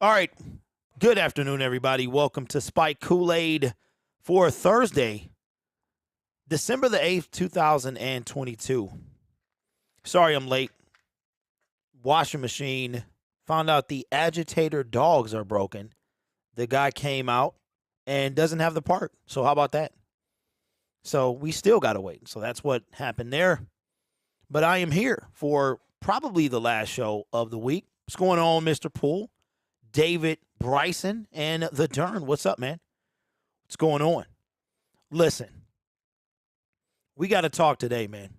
All right. Good afternoon, everybody. Welcome to Spike Kool-Aid for Thursday, December the 8th, 2022. Sorry I'm late. Washing machine. Found out the agitator dogs are broken. The guy came out and doesn't have the part. So how about that? So we still got to wait. So that's what happened there. But I am here for probably the last show of the week. What's going on, Mr. Poole? David, Bryson, and the Dern. What's up, man? What's going on? Listen, we got to talk today, man.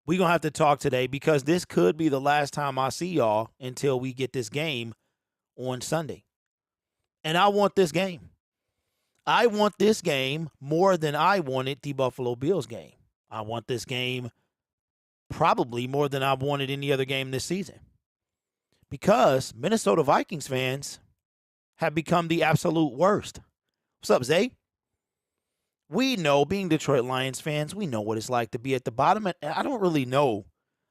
We're going to have to talk today because this could be the last time I see y'all until we get this game on Sunday. And I want this game. I want this game more than I wanted the Buffalo Bills game. I want this game probably more than I've wanted any other game this season. Because Minnesota Vikings fans have become the absolute worst. What's up, Zay? We know, being Detroit Lions fans, we know what it's like to be at the bottom. And I don't really know.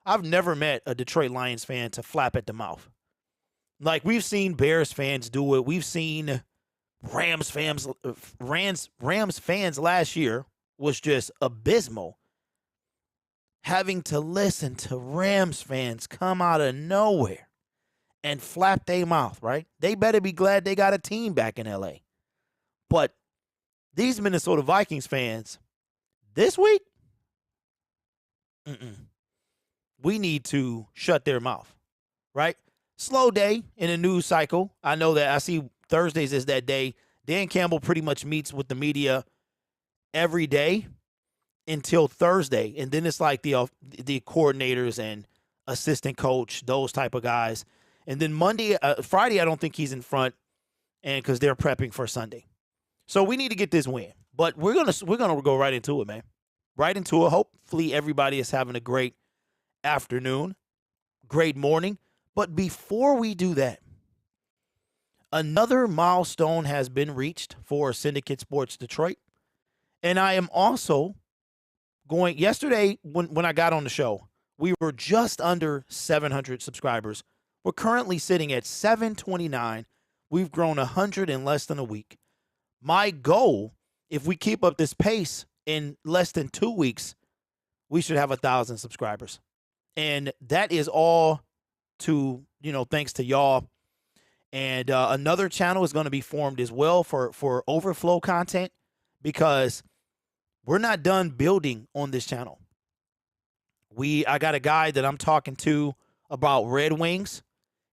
I've never met a Detroit Lions fan to flap at the mouth. Like, we've seen Bears fans do it. We've seen Rams fans last year was just abysmal. Having to listen to Rams fans come out of nowhere and flap their mouth, right? They better be glad they got a team back in L.A. But these Minnesota Vikings fans, this week, we need to shut their mouth, right? Slow day in a news cycle. I know that I see Thursdays is that day. Dan Campbell pretty much meets with the media every day until Thursday. And then it's like the coordinators and assistant coach, those type of guys. And then Friday, I don't think he's in front, and because they're prepping for Sunday. So we need to get this win. But we're gonna go right into it, man. Right into it. Hopefully everybody is having a great afternoon, great morning. But before we do that, another milestone has been reached for Syndicate Sports Detroit. And I am also going, yesterday when I got on the show, we were just under 700 subscribers. We're currently sitting at 729. We've grown 100 in less than a week. My goal, if we keep up this pace in less than 2 weeks, we should have 1,000 subscribers. And that is all to, thanks to y'all. And another channel is going to be formed as well for overflow content because we're not done building on this channel. I got a guy that I'm talking to about Red Wings.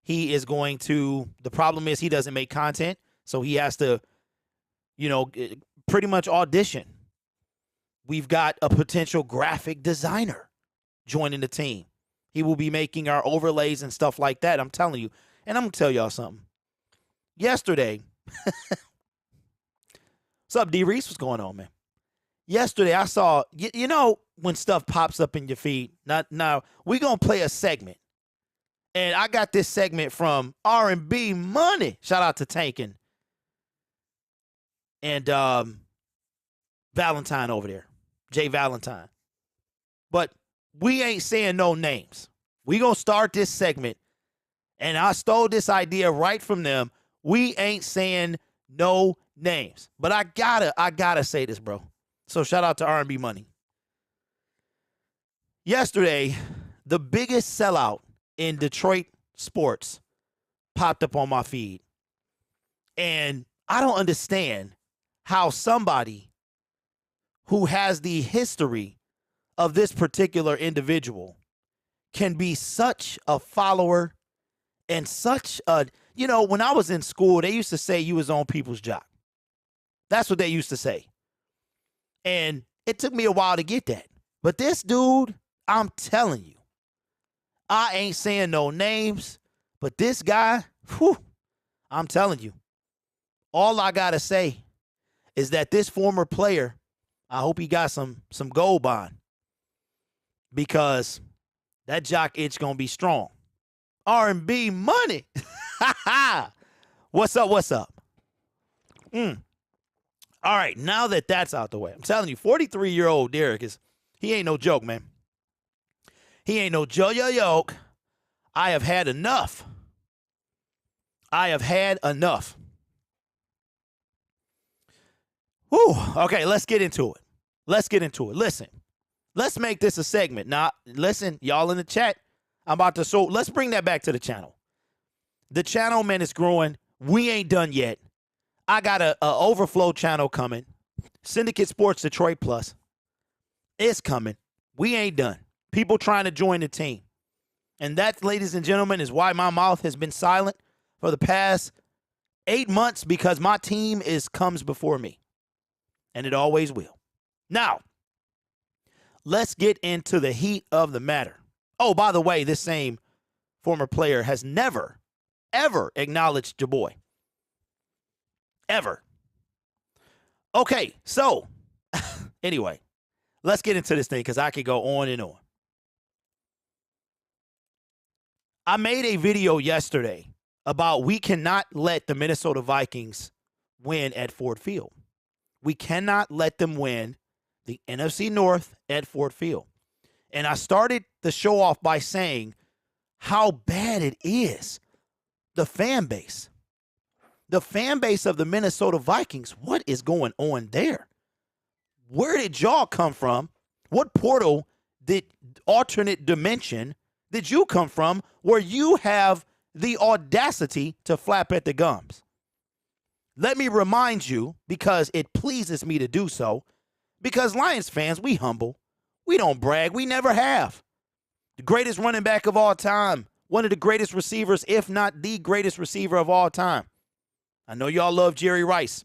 He is going to, the problem is he doesn't make content, so he has to, pretty much audition. We've got a potential graphic designer joining the team. He will be making our overlays and stuff like that, I'm telling you. And I'm going to tell y'all something. Yesterday, what's up, D. Reese? What's going on, man? Yesterday, I saw, when stuff pops up in your feed, now we're going to play a segment. And I got this segment from R&B Money. Shout out to Tankin and Valentine over there, Jay Valentine. But we ain't saying no names. We going to start this segment, and I stole this idea right from them. We ain't saying no names. But I gotta say this, bro. So shout out to R&B Money. Yesterday, the biggest sellout in Detroit sports popped up on my feed. And I don't understand how somebody who has the history of this particular individual can be such a follower and such a, when I was in school, they used to say you was on people's jock. That's what they used to say. And it took me a while to get that. But this dude, I'm telling you, I ain't saying no names, but this guy, I'm telling you, all I got to say is that this former player, I hope he got some gold bond because that jock itch going to be strong. R&B Money. What's up? All right, now that that's out the way, I'm telling you, 43-year-old Derek he ain't no joke, man. He ain't no joke. I have had enough. I have had enough. Whew. Okay, let's get into it. Listen, let's make this a segment. Now, listen, y'all in the chat, let's bring that back to the channel. The channel, man, is growing. We ain't done yet. I got a overflow channel coming. Syndicate Sports Detroit Plus. It's coming. We ain't done. People trying to join the team. And that, ladies and gentlemen, is why my mouth has been silent for the past 8 months, because my team comes before me. And it always will. Now, let's get into the heat of the matter. Oh, by the way, this same former player has never, ever acknowledged your boy. Ever. Okay, so, anyway, let's get into this thing because I could go on and on. I made a video yesterday about we cannot let the Minnesota Vikings win at Ford Field. We cannot let them win the NFC North at Ford Field. And I started the show off by saying how bad it is. The fan base. The fan base of the Minnesota Vikings. What is going on there? Where did y'all come from? What portal, alternate dimension did you come from where you have the audacity to flap at the gums? Let me remind you, because it pleases me to do so, because Lions fans, we humble. We don't brag. We never have. The greatest running back of all time. One of the greatest receivers, if not the greatest receiver of all time. I know y'all love Jerry Rice.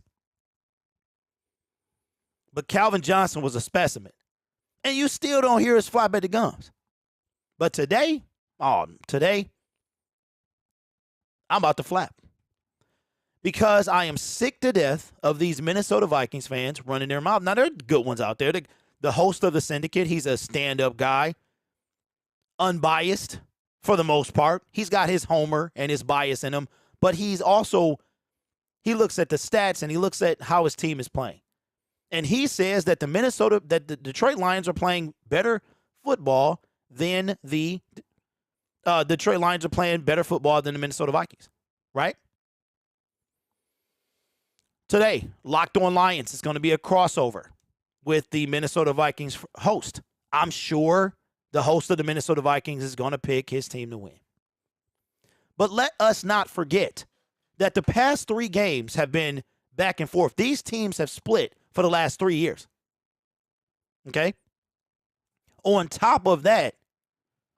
But Calvin Johnson was a specimen. And you still don't hear us flap at the gums. But today, I'm about to flap. Because I am sick to death of these Minnesota Vikings fans running their mouth. Now, there are good ones out there. The host of the Syndicate, he's a stand-up guy. Unbiased, for the most part. He's got his homer and his bias in him. But he looks at the stats and he looks at how his team is playing. And he says that the Detroit Lions are playing better football than the Detroit Lions are playing better football than the Minnesota Vikings. Right? Today, Locked On Lions is going to be a crossover with the Minnesota Vikings host. I'm sure the host of the Minnesota Vikings is going to pick his team to win. But let us not forget that the past 3 games have been back and forth. These teams have split for the last 3 years. Okay? On top of that,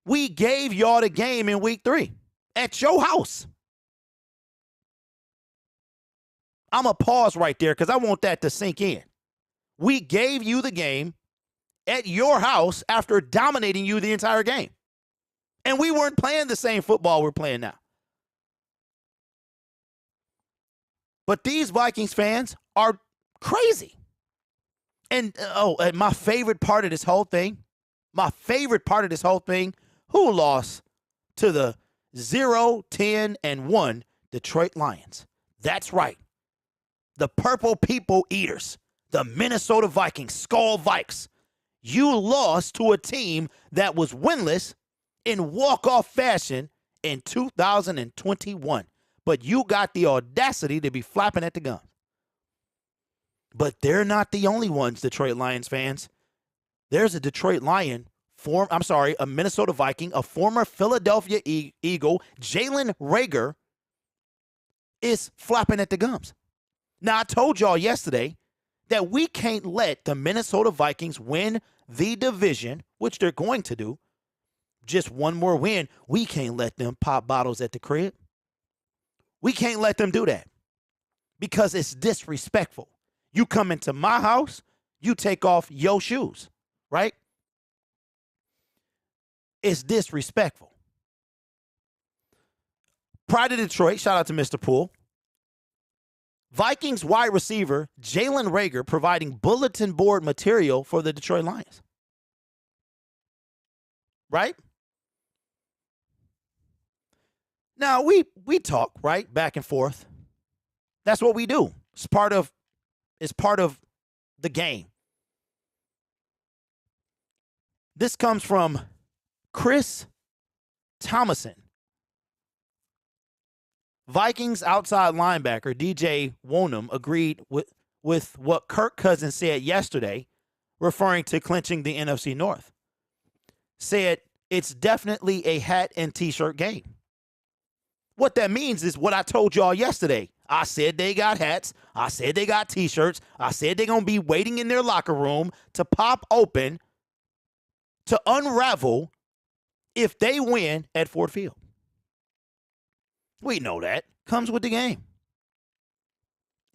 we gave y'all the game in week 3 at your house. I'm going to pause right there because I want that to sink in. We gave you the game at your house after dominating you the entire game. And we weren't playing the same football we're playing now. But these Vikings fans are crazy. And my favorite part of this whole thing, who lost to the 0-10-1 Detroit Lions? That's right. The Purple People Eaters, the Minnesota Vikings, Skull Vikes. You lost to a team that was winless in walk-off fashion in 2021. But you got the audacity to be flapping at the gums. But they're not the only ones, Detroit Lions fans. There's a Detroit Lion, a Minnesota Viking, a former Philadelphia Eagle, Jalen Reagor, is flapping at the gums. Now, I told y'all yesterday that we can't let the Minnesota Vikings win the division, which they're going to do. Just one more win. We can't let them pop bottles at the crib. We can't let them do that because it's disrespectful. You come into my house, you take off your shoes, right? It's disrespectful. Pride of Detroit, shout out to Mr. Poole. Vikings wide receiver Jalen Reagor providing bulletin board material for the Detroit Lions. Right? Now, we talk, right? Back and forth. That's what we do. It's part of the game. This comes from Chris Thomason, Vikings outside linebacker DJ Wonnum agreed with what Kirk Cousins said yesterday, referring to clinching the NFC North. Said it's definitely a hat and t-shirt game. What that means is what I told y'all yesterday. I said they got hats. I said they got t-shirts. I said they're going to be waiting in their locker room to pop open, to unravel if they win at Ford Field. We know that. Comes with the game.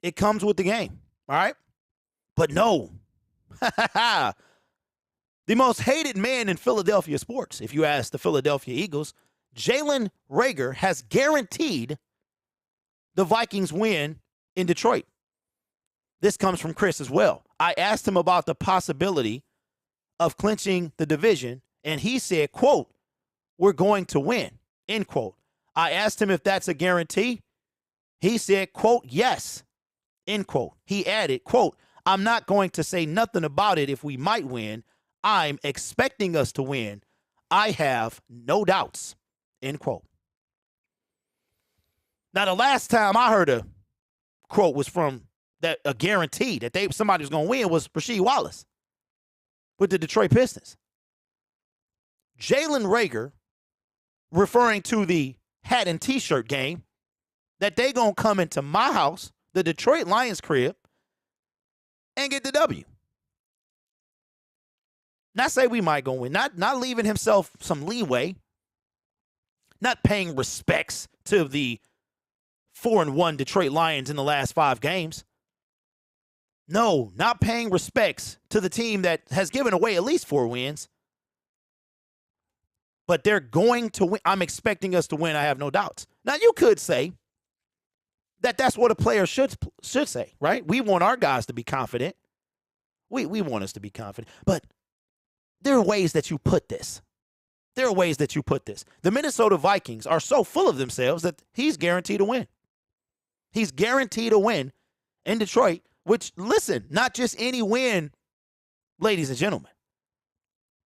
It comes with the game. All right? But no. The most hated man in Philadelphia sports, if you ask the Philadelphia Eagles, Jalen Reagor, has guaranteed the Vikings win in Detroit. This comes from Chris as well. I asked him about the possibility of clinching the division, and he said, quote, "We're going to win," end quote. I asked him if that's a guarantee. He said, quote, "Yes," end quote. He added, quote, "I'm not going to say nothing about it if we might win. I'm expecting us to win. I have no doubts," end quote. Now, the last time I heard a quote was from that a guarantee that somebody was going to win was Rasheed Wallace with the Detroit Pistons. Jalen Reagor, referring to the hat and t-shirt game, that they going to come into my house, the Detroit Lions crib, and get the W. Not say we might go win, not leaving himself some leeway, not paying respects to the 4-1 Detroit Lions in the last 5 games. No, not paying respects to the team that has given away at least 4 wins. But they're going to win. I'm expecting us to win. I have no doubts. Now, you could say that that's what a player should say, right? We want our guys to be confident. We want us to be confident. But there are ways that you put this. There are ways that you put this. The Minnesota Vikings are so full of themselves that he's guaranteed to win. He's guaranteed to win in Detroit, which, listen, not just any win, ladies and gentlemen.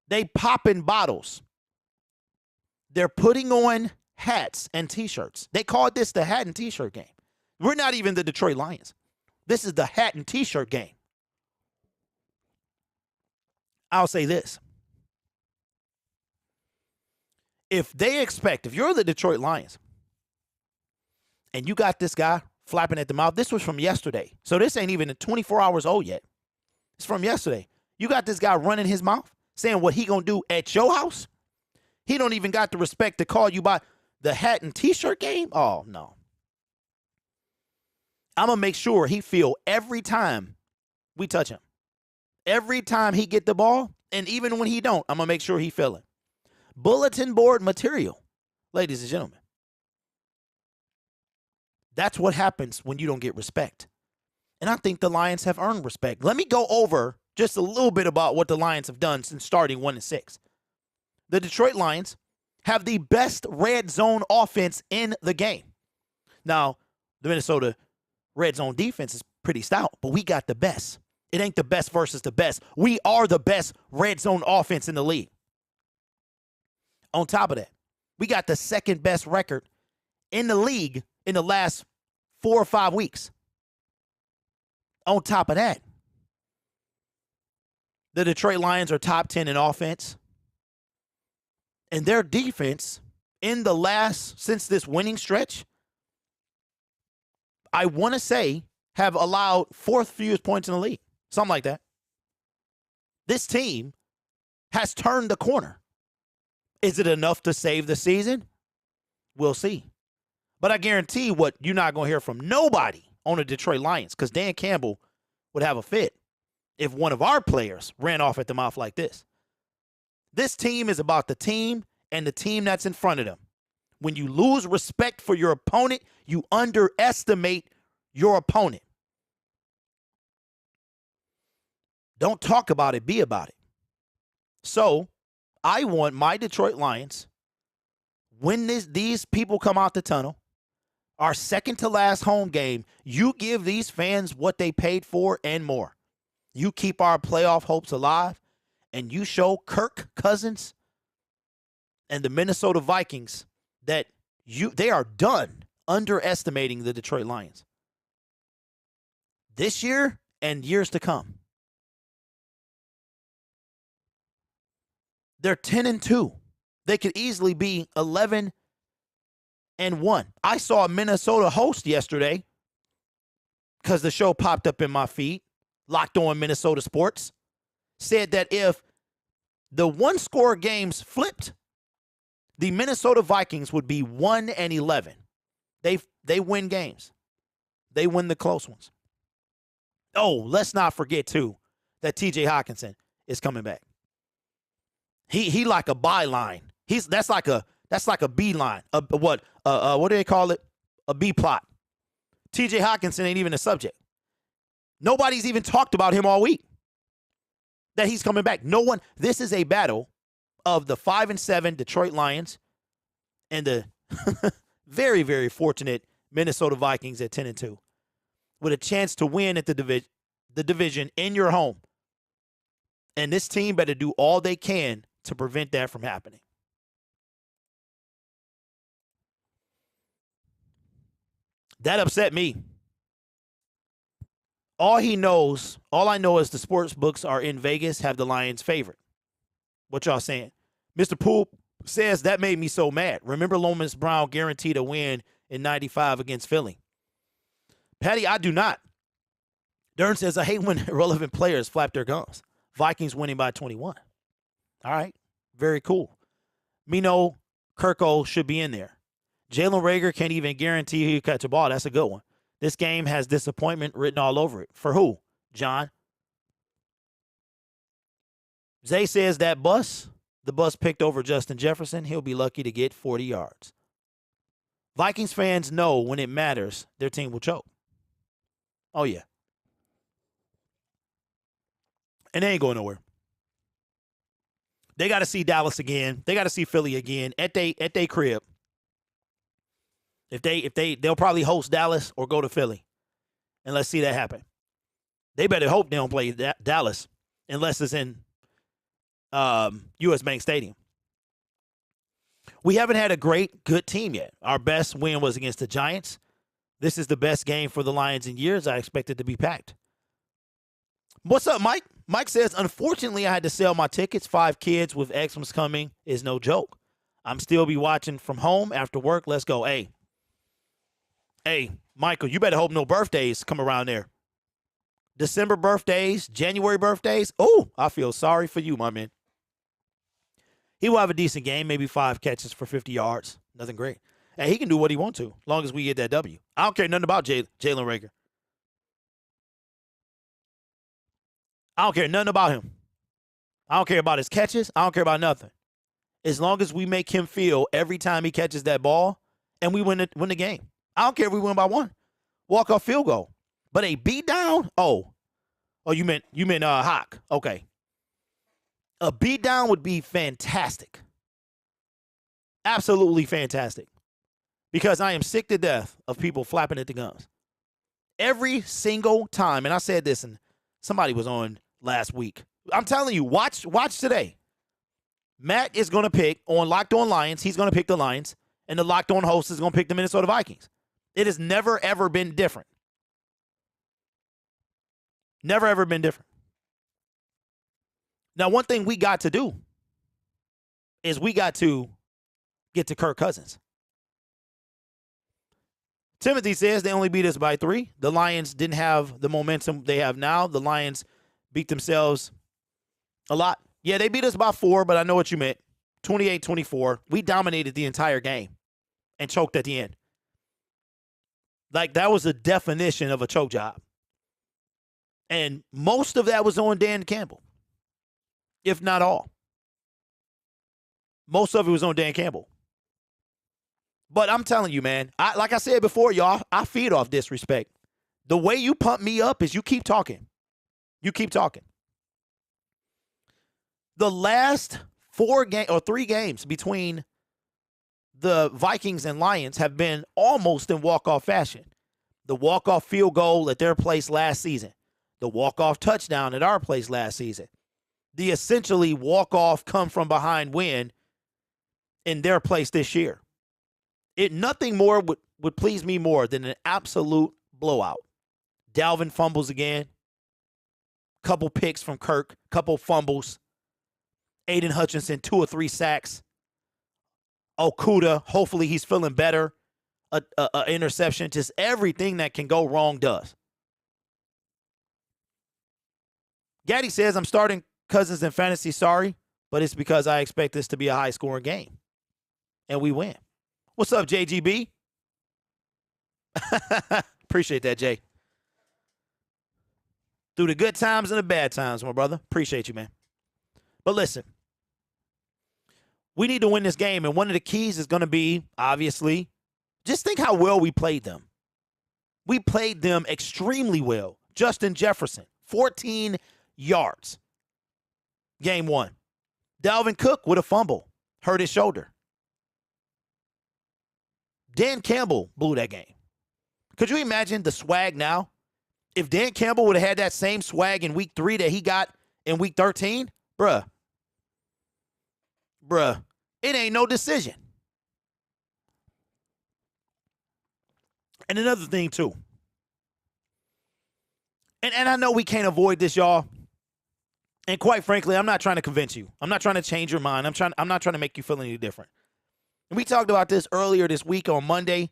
They popping bottles. They're putting on hats and T-shirts. They called this the hat and T-shirt game. We're not even the Detroit Lions. This is the hat and T-shirt game. I'll say this. If you're the Detroit Lions and you got this guy flapping at the mouth, this was from yesterday. So this ain't even 24 hours old yet. It's from yesterday. You got this guy running his mouth, saying what he gonna do at your house. He don't even got the respect to call you by the hat and T-shirt game. Oh, no. I'm going to make sure he feel every time we touch him. Every time he get the ball, and even when he don't, I'm going to make sure he feel it. Bulletin board material, ladies and gentlemen. That's what happens when you don't get respect. And I think the Lions have earned respect. Let me go over just a little bit about what the Lions have done since starting 1-6. The Detroit Lions have the best red zone offense in the game. Now, the Minnesota red zone defense is pretty stout, but we got the best. It ain't the best versus the best. We are the best red zone offense in the league. On top of that, we got the second best record in the league in the last 4 or 5 weeks. On top of that, the Detroit Lions are top 10 in offense. And their defense since this winning stretch, I want to say, have allowed 4th fewest points in the league. Something like that. This team has turned the corner. Is it enough to save the season? We'll see. But I guarantee what you're not going to hear from nobody on the Detroit Lions, because Dan Campbell would have a fit if one of our players ran off at the mouth like this. This team is about the team and the team that's in front of them. When you lose respect for your opponent, you underestimate your opponent. Don't talk about it, be about it. So, I want my Detroit Lions, when these people come out the tunnel, our second to last home game, you give these fans what they paid for and more. You keep our playoff hopes alive, and you show Kirk Cousins and the Minnesota Vikings that they are done underestimating the Detroit Lions this year and years to come. They're 10-2. They could easily be 11-1. I saw a Minnesota host yesterday because the show popped up in my feed, Locked On Minnesota Sports, said that if the one-score games flipped, the Minnesota Vikings would be 1-11. They win games. They win the close ones. Oh, let's not forget, too, that T.J. Hawkinson is coming back. He like a byline. That's like a B line. What do they call it? A B plot. T.J. Hawkinson ain't even a subject. Nobody's even talked about him all week. That he's coming back. No one. This is a battle of the 5-7 Detroit Lions and the very, very fortunate Minnesota Vikings at 10-2, with a chance to win at the division in your home. And this team better do all they can to prevent that from happening. That upset me. All I know is the sports books are in Vegas, have the Lions favorite. What y'all saying? Mr. Poop says that made me so mad. Remember Lomas Brown guaranteed a win in 95 against Philly. Patty, I do not. Dern says, I hate when irrelevant players flap their gums. Vikings winning by 21. All right. Very cool. Mino Kirko should be in there. Jalen Reagor can't even guarantee he'll catch a ball. That's a good one. This game has disappointment written all over it. For who? John. Zay says the bus picked over Justin Jefferson. He'll be lucky to get 40 yards. Vikings fans know when it matters, their team will choke. Oh, yeah. And they ain't going nowhere. They got to see Dallas again. They got to see Philly again at they crib. If they'll probably host Dallas or go to Philly. And let's see that happen. They better hope they don't play Dallas unless it's in US Bank Stadium. We haven't had a good team yet. Our best win was against the Giants. This is the best game for the Lions in years. I expect it to be packed. What's up, Mike? Mike says, unfortunately, I had to sell my tickets. 5 kids with Xmas coming is no joke. I'm still be watching from home after work. Let's go. Hey, Michael, you better hope no birthdays come around there. December birthdays, January birthdays. Oh, I feel sorry for you, my man. He will have a decent game, maybe 5 catches for 50 yards. Nothing great. Hey, he can do what he wants to, as long as we get that W. I don't care nothing about Jalen Reagor. I don't care nothing about him. I don't care about his catches. I don't care about nothing. As long as we make him feel every time he catches that ball and we win the game. I don't care if we win by 1. Walk-off field goal. But a beat down? Oh, you meant Hawk. Okay. A beat down would be fantastic. Absolutely fantastic. Because I am sick to death of people flapping at the gums. Every single time, and I said this, and somebody was on last week. I'm telling you, watch today. Matt is going to pick on Locked On Lions. He's going to pick the Lions. And the Locked On host is going to pick the Minnesota Vikings. It has never, ever been different. Never, ever been different. Now, one thing we got to do is we got to get to Kirk Cousins. Timothy says they only beat us by 3. The Lions didn't have the momentum they have now. The Lions beat themselves a lot. Yeah, they beat us by 4, but I know what you meant. 28-24. We dominated the entire game and choked at the end. Like, that was the definition of a choke job. And most of that was on Dan Campbell, if not all. Most of it was on Dan Campbell. But I'm telling you, man, like I said before, y'all, I feed off disrespect. The way you pump me up is you keep talking. You keep talking. The last 3 games between the Vikings and Lions have been almost in walk-off fashion. The walk-off field goal at their place last season. The walk-off touchdown at our place last season. The essentially walk-off come-from-behind win in their place this year. Nothing more would please me more than an absolute blowout. Dalvin fumbles again. Couple picks from Kirk. Couple fumbles. Aiden Hutchinson, 2 or 3 sacks. Okuda, hopefully he's feeling better. A interception. Just everything that can go wrong does. Gaddy says, I'm starting Cousins in fantasy, sorry, but it's because I expect this to be a high-scoring game. And we win. What's up, JGB? Appreciate that, Jay. Through the good times and the bad times, my brother. Appreciate you, man. But listen, we need to win this game, and one of the keys is going to be, obviously, just think how well we played them. We played them extremely well. Justin Jefferson, 14 yards. Game 1. Dalvin Cook with a fumble. Hurt his shoulder. Dan Campbell blew that game. Could you imagine the swag now? If Dan Campbell would have had that same swag in week 3 that he got in week 13, bruh, it ain't no decision. And another thing, too. And I know we can't avoid this, y'all. And quite frankly, I'm not trying to convince you. I'm not trying to change your mind. I'm not trying to make you feel any different. And we talked about this earlier this week on Monday.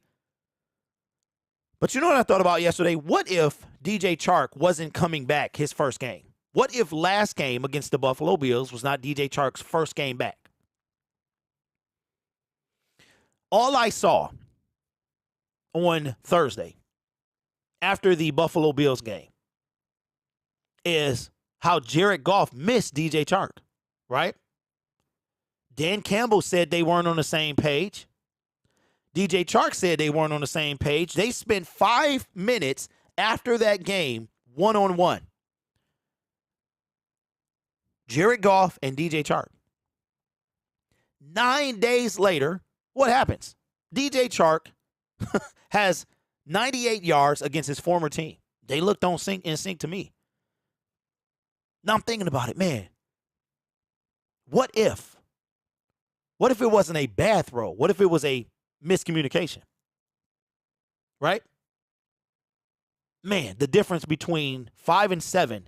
But you know what I thought about yesterday? What if DJ Chark wasn't coming back his first game? What if last game against the Buffalo Bills was not DJ Chark's first game back? All I saw on Thursday after the Buffalo Bills game is how Jared Goff missed DJ Chark, right? Dan Campbell said they weren't on the same page. DJ Chark said they weren't on the same page. They spent 5 minutes after that game one-on-one. Jared Goff and DJ Chark. 9 days later, what happens? DJ Chark has 98 yards against his former team. They looked in sync to me. Now I'm thinking about it, man. What if? What if it wasn't a bad throw? What if it was a miscommunication? Right? Man, the difference between 5-7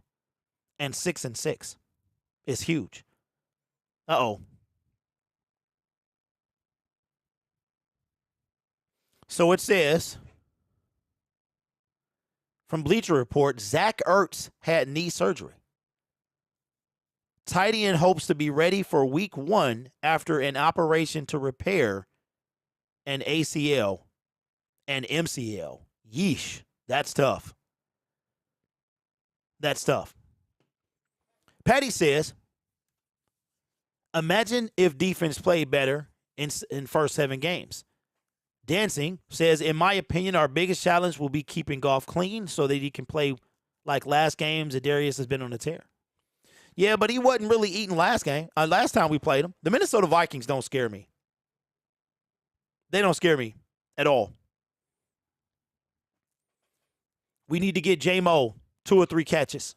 and 6-6 is huge. Uh-oh. So it says, from Bleacher Report, Zach Ertz had knee surgery. Tight end hopes to be ready for week 1 after an operation to repair an ACL and MCL. Yeesh. That's tough. That's tough. Patty says, imagine if defense played better in first 7 games. Dancing says, in my opinion, our biggest challenge will be keeping Goff clean so that he can play like last games that Darius has been on a tear. Yeah, but he wasn't really eating last time we played him. The Minnesota Vikings don't scare me. They don't scare me at all. We need to get J-Mo 2 or 3 catches.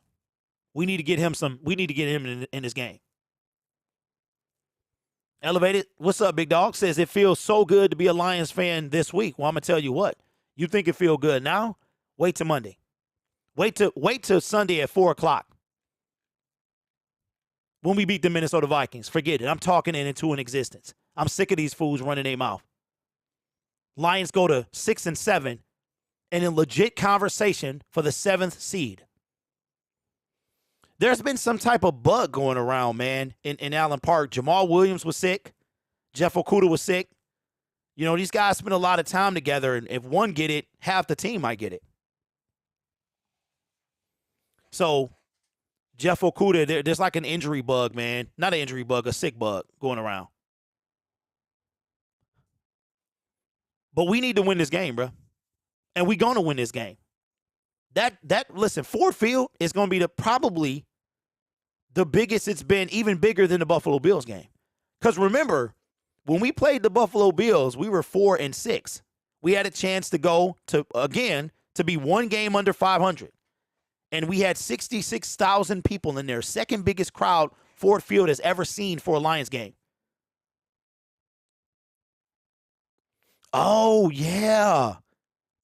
We need to get him in this game. Elevated, what's up, big dog? Says it feels so good to be a Lions fan this week. Well, I'm going to tell you what. You think it feel good now? Wait till Monday. Wait till Sunday at 4 o'clock. When we beat the Minnesota Vikings. Forget it. I'm talking it into an existence. I'm sick of these fools running their mouth. Lions go to 6-7 and in legit conversation for the 7th seed. There's been some type of bug going around, man, in Allen Park. Jamal Williams was sick. Jeff Okuda was sick. You know, these guys spend a lot of time together, and if one get it, half the team might get it. So, Jeff Okuda, there's like an injury bug, man. Not an injury bug, a sick bug going around. But we need to win this game, bro. And we're going to win this game. Listen, Ford Field is going to be probably the biggest it's been, even bigger than the Buffalo Bills game. Because remember, when we played the Buffalo Bills, we were 4-6. We had a chance to go to be 1 game under 500. And we had 66,000 people in there. Second biggest crowd Ford Field has ever seen for a Lions game. Oh, yeah.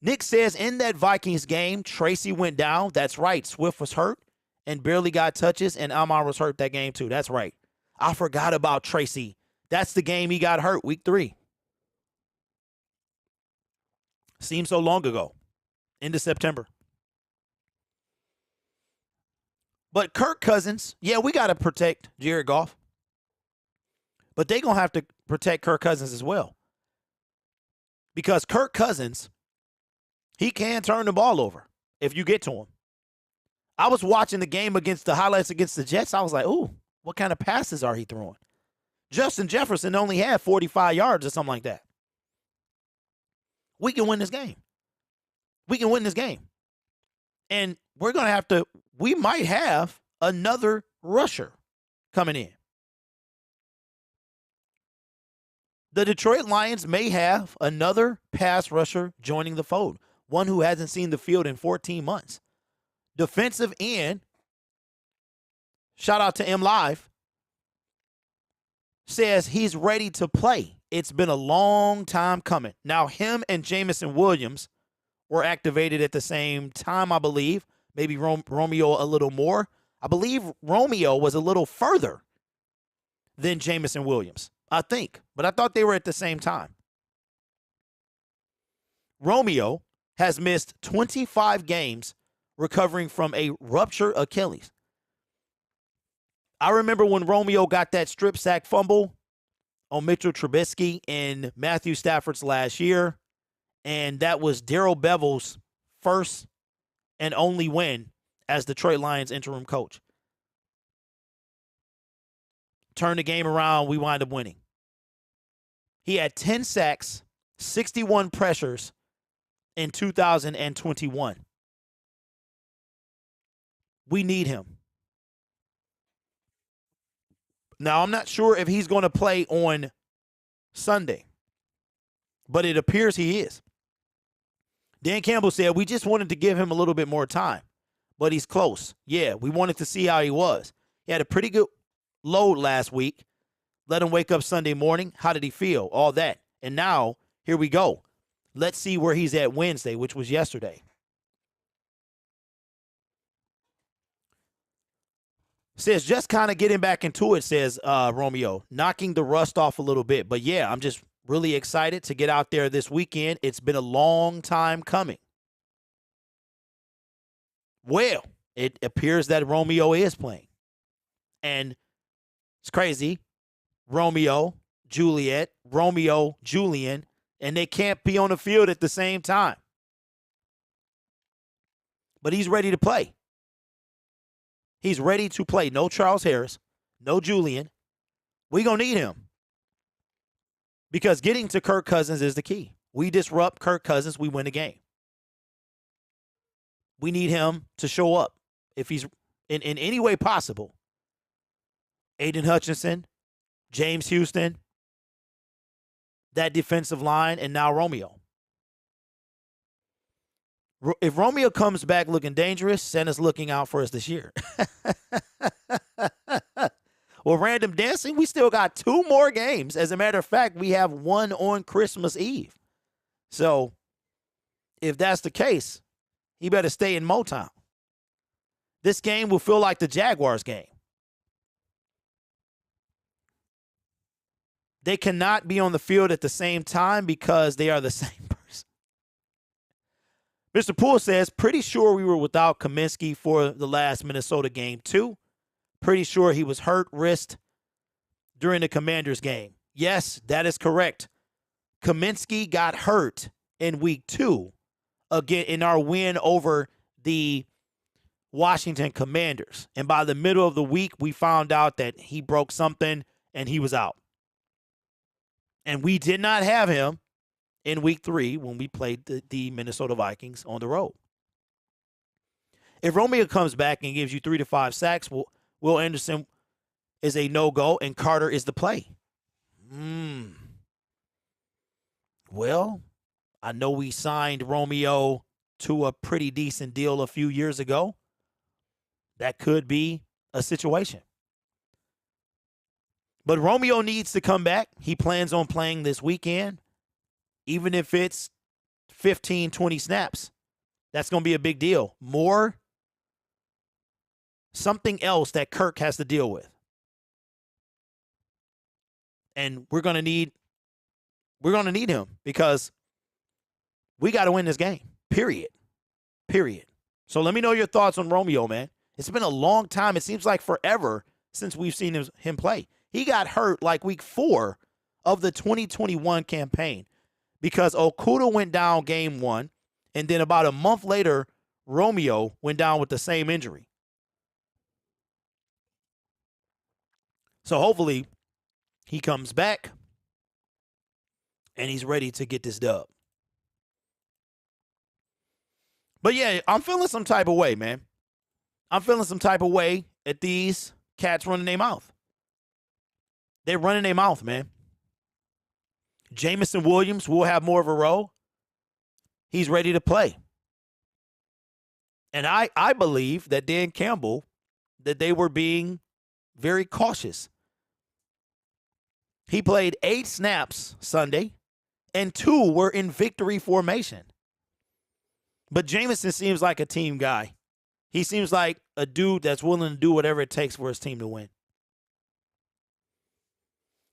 Nick says in that Vikings game, Tracy went down. That's right. Swift was hurt and barely got touches, and Amar was hurt that game too. That's right. I forgot about Tracy. That's the game he got hurt, week 3. Seems so long ago, into September. But Kirk Cousins, yeah, we got to protect Jared Goff. But they're going to have to protect Kirk Cousins as well. Because Kirk Cousins, he can turn the ball over if you get to him. I was watching the game against the highlights against the Jets. I was like, ooh, what kind of passes are he throwing? Justin Jefferson only had 45 yards or something like that. We can win this game. We can win this game. And we're going to have to, we might have another rusher coming in. The Detroit Lions may have another pass rusher joining the fold, one who hasn't seen the field in 14 months. Defensive end, shout out to M Live, says he's ready to play. It's been a long time coming. Now, him and Jamison Williams were activated at the same time, I believe. Maybe Romeo a little more. I believe Romeo was a little further than Jamison Williams, I think. But I thought they were at the same time. Romeo has missed 25 games recovering from a ruptured Achilles. I remember when Romeo got that strip sack fumble on Mitchell Trubisky in Matthew Stafford's last year, and that was Darrell Bevel's first and only win as Detroit Lions interim coach. Turned the game around, we wind up winning. He had 10 sacks, 61 pressures in 2021. We need him. Now, I'm not sure if he's going to play on Sunday, but it appears he is. Dan Campbell said, we just wanted to give him a little bit more time, but he's close. Yeah, we wanted to see how he was. He had a pretty good load last week. Let him wake up Sunday morning. How did he feel? All that. And now, here we go. Let's see where he's at Wednesday, which was yesterday. Says, just kind of getting back into it, says Romeo. Knocking the rust off a little bit. But, yeah, I'm just really excited to get out there this weekend. It's been a long time coming. Well, it appears that Romeo is playing. And it's crazy. Romeo, Juliet, Romeo, Julian, and they can't be on the field at the same time. But he's ready to play. He's ready to play. No Charles Harris, no Julian. We're going to need him. Because getting to Kirk Cousins is the key. We disrupt Kirk Cousins, we win the game. We need him to show up if he's in any way possible. Aiden Hutchinson, James Houston, that defensive line, and now Romeo. If Romeo comes back looking dangerous, Santa's looking out for us this year. Well, random dancing, we still got 2 more games. As a matter of fact, we have one on Christmas Eve. So, if that's the case, he better stay in Motown. This game will feel like the Jaguars game. They cannot be on the field at the same time because they are the same person. Mr. Poole says, pretty sure we were without Kaminsky for the last Minnesota game, too. Pretty sure he was hurt wrist during the Commanders game. Yes, that is correct. Kaminsky got hurt in week 2 again in our win over the Washington Commanders. And by the middle of the week, we found out that he broke something and he was out. And we did not have him in week 3 when we played the Minnesota Vikings on the road. If Romeo comes back and gives you 3 to 5 sacks, Will Anderson is a no-go and Carter is the play. Well, I know we signed Romeo to a pretty decent deal a few years ago. That could be a situation. But Romeo needs to come back. He plans on playing this weekend. even if it's 15, 20 snaps. That's going to be a big deal. More something else that Kirk has to deal with. And we're going to need him because we got to win this game. Period. So let me know your thoughts on Romeo, man. It's been a long time. It seems like forever since we've seen him play. He got hurt like week 4 of the 2021 campaign because Okudah went down game 1, and then about a month later, Romeo went down with the same injury. So hopefully he comes back and he's ready to get this dub. But yeah, I'm feeling some type of way, man. I'm feeling some type of way at these cats running their mouth. They're running their mouth, man. Jamison Williams will have more of a role. He's ready to play. And I believe that Dan Campbell, that they were being very cautious. He played 8 snaps Sunday, and 2 were in victory formation. But Jamison seems like a team guy. He seems like a dude that's willing to do whatever it takes for his team to win.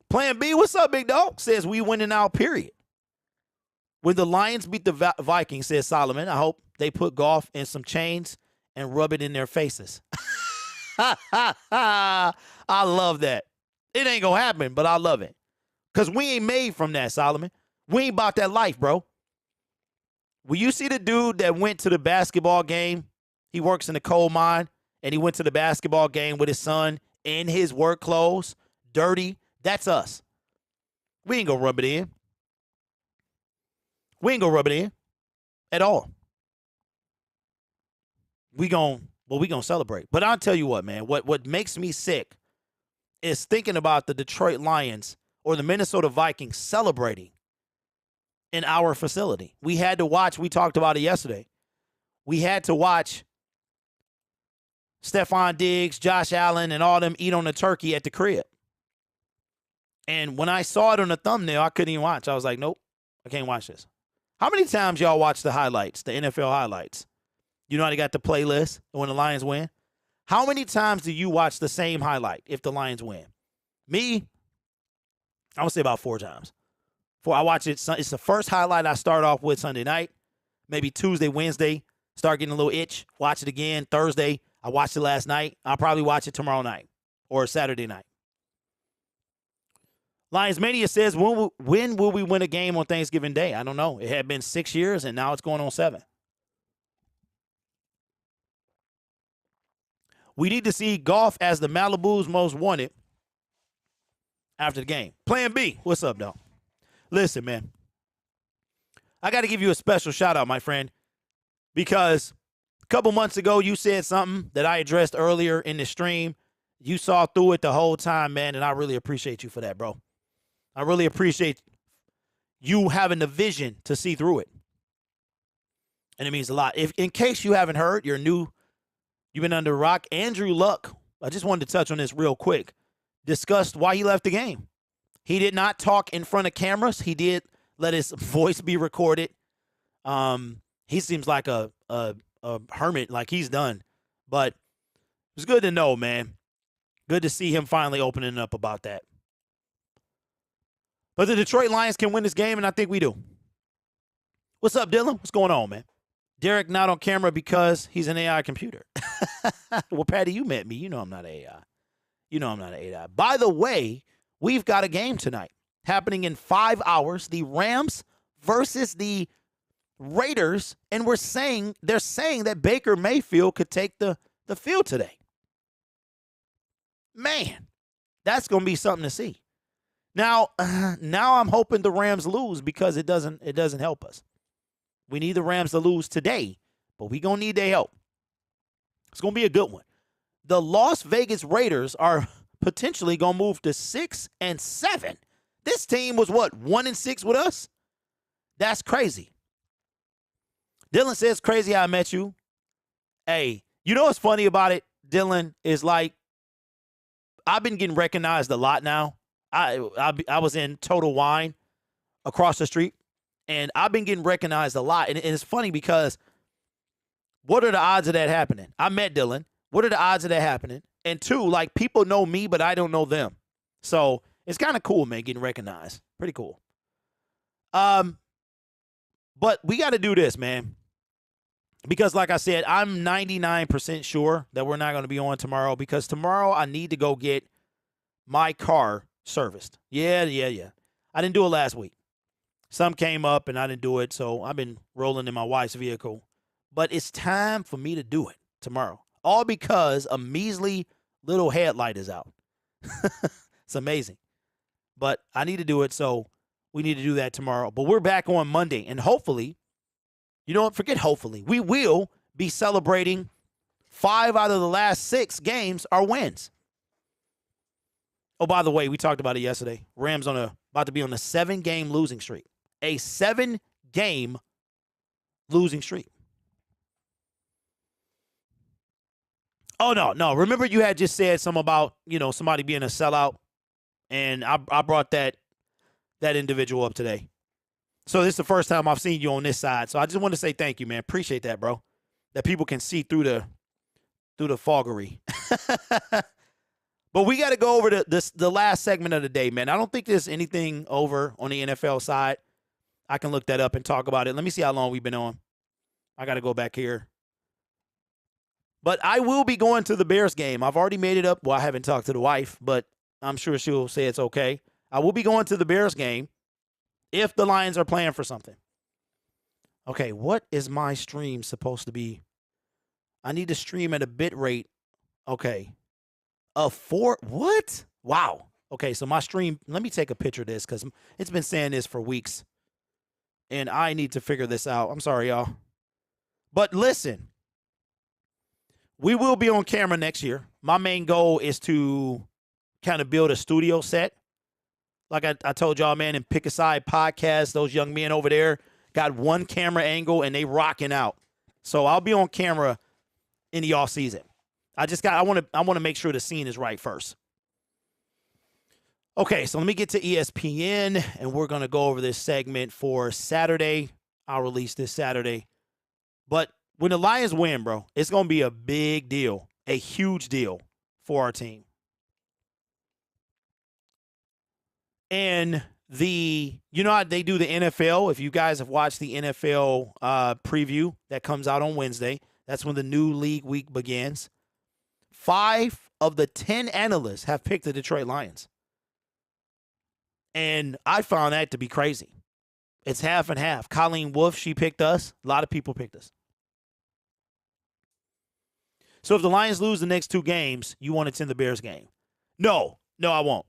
Plan B, what's up, big dog? Says we winning now, period. When the Lions beat the Vikings, says Solomon, I hope they put Goff in some chains and rub it in their faces. I love that. It ain't going to happen, but I love it. Because we ain't made from that, Solomon. We ain't about that life, bro. Will you see the dude that went to the basketball game? He works in the coal mine, and he went to the basketball game with his son in his work clothes, dirty. That's us. We ain't going to rub it in. We ain't going to rub it in at all. We going to celebrate. But I'll tell you what, man, what makes me sick is thinking about the Detroit Lions or the Minnesota Vikings celebrating in our facility. We had to watch, we talked about it yesterday. We had to watch Stephon Diggs, Josh Allen, and all them eat on the turkey at the crib. And when I saw it on the thumbnail, I couldn't even watch. I was like, nope, I can't watch this. How many times y'all watch the highlights, the NFL highlights? You know how they got the playlist when the Lions win? How many times do you watch the same highlight if the Lions win? Me, I would say about 4 times. I watch it. It's the first highlight I start off with Sunday night. Maybe Tuesday, Wednesday, start getting a little itch. Watch it again. Thursday, I watched it last night. I'll probably watch it tomorrow night or Saturday night. Lions Mania says, when will we win a game on Thanksgiving Day? I don't know. It had been 6 years, and now it's going on 7. We need to see Goff as the Malibu's most wanted after the game. Plan B, what's up, dog? Listen, man, I got to give you a special shout out, my friend, because a couple months ago you said something that I addressed earlier in the stream. You saw through it the whole time, man, and I really appreciate you for that, bro. I really appreciate you having the vision to see through it. And it means a lot. If in case you haven't heard, you're new, you've been under a rock, Andrew Luck, I just wanted to touch on this real quick, discussed why he left the game. He did not talk in front of cameras. He did let his voice be recorded. He seems like a hermit, like he's done. But it's good to know, man. Good to see him finally opening up about that. But the Detroit Lions can win this game, and I think we do. What's up, Dylan? What's going on, man? Derek not on camera because he's an AI computer. Well, Patty, you met me. You know I'm not AI. You know I'm not an AI. By the way, we've got a game tonight happening in 5 hours. The Rams versus the Raiders, and they're saying that Baker Mayfield could take the field today. Man, that's going to be something to see. Now I'm hoping the Rams lose because it doesn't help us. We need the Rams to lose today, but we're going to need their help. It's going to be a good one. The Las Vegas Raiders are potentially going to move to 6-7. This team was what, 1-6 with us? That's crazy. Dylan says, crazy how I met you. Hey, you know what's funny about it, Dylan, is like I've been getting recognized a lot now. I was in Total Wine across the street, And I've been getting recognized a lot. And it's funny because what are the odds of that happening? I met Dylan. What are the odds of that happening? And two, like, people know me, but I don't know them. So it's kind of cool, man, getting recognized. Pretty cool. But we got to do this, man. Because, like I said, I'm 99% sure that we're not going to be on tomorrow because tomorrow I need to go get my car serviced. Yeah. I didn't do it last week. Some came up and I didn't do it, so I've been rolling in my wife's vehicle. But it's time for me to do it tomorrow. All because a measly little headlight is out. It's amazing. But I need to do it, so we need to do that tomorrow. But we're back on Monday, and hopefully, you know what, forget hopefully, we will be celebrating 5 out of the last 6 games are wins. Oh, by the way, we talked about it yesterday. Rams about to be on a 7-game losing streak. A 7-game losing streak. Oh, no. Remember you had just said something about, somebody being a sellout, and I brought that individual up today. So this is the first time I've seen you on this side. So I just want to say thank you, man. Appreciate that, bro. That people can see through the foggery. But we got to go over the last segment of the day, man. I don't think there's anything over on the NFL side. I can look that up and talk about it. Let me see how long we've been on. I got to go back here. But I will be going to the Bears game. I've already made it up. Well, I haven't talked to the wife, but I'm sure she'll say it's okay. I will be going to the Bears game if the Lions are playing for something. Okay, what is my stream supposed to be? I need to stream at a bit rate. Okay. What? Wow. Okay, so my stream, let me take a picture of this because it's been saying this for weeks. And I need to figure this out. I'm sorry, y'all. But listen, we will be on camera next year. My main goal is to kind of build a studio set. Like I told y'all, man, in Pick a Side podcast, those young men over there got one camera angle and they rocking out. So I'll be on camera in the off season. I want to make sure the scene is right first. Okay, so let me get to ESPN, and we're going to go over this segment for Saturday. I'll release this Saturday. But when the Lions win, bro, it's going to be a big deal, a huge deal for our team. And how they do the NFL. If you guys have watched the NFL preview that comes out on Wednesday, that's when the new league week begins. 5 of the 10 analysts have picked the Detroit Lions. And I found that to be crazy. It's half and half. Colleen Wolfe, she picked us. A lot of people picked us. So if the Lions lose the next 2 games, you want to attend the Bears game? No, I won't.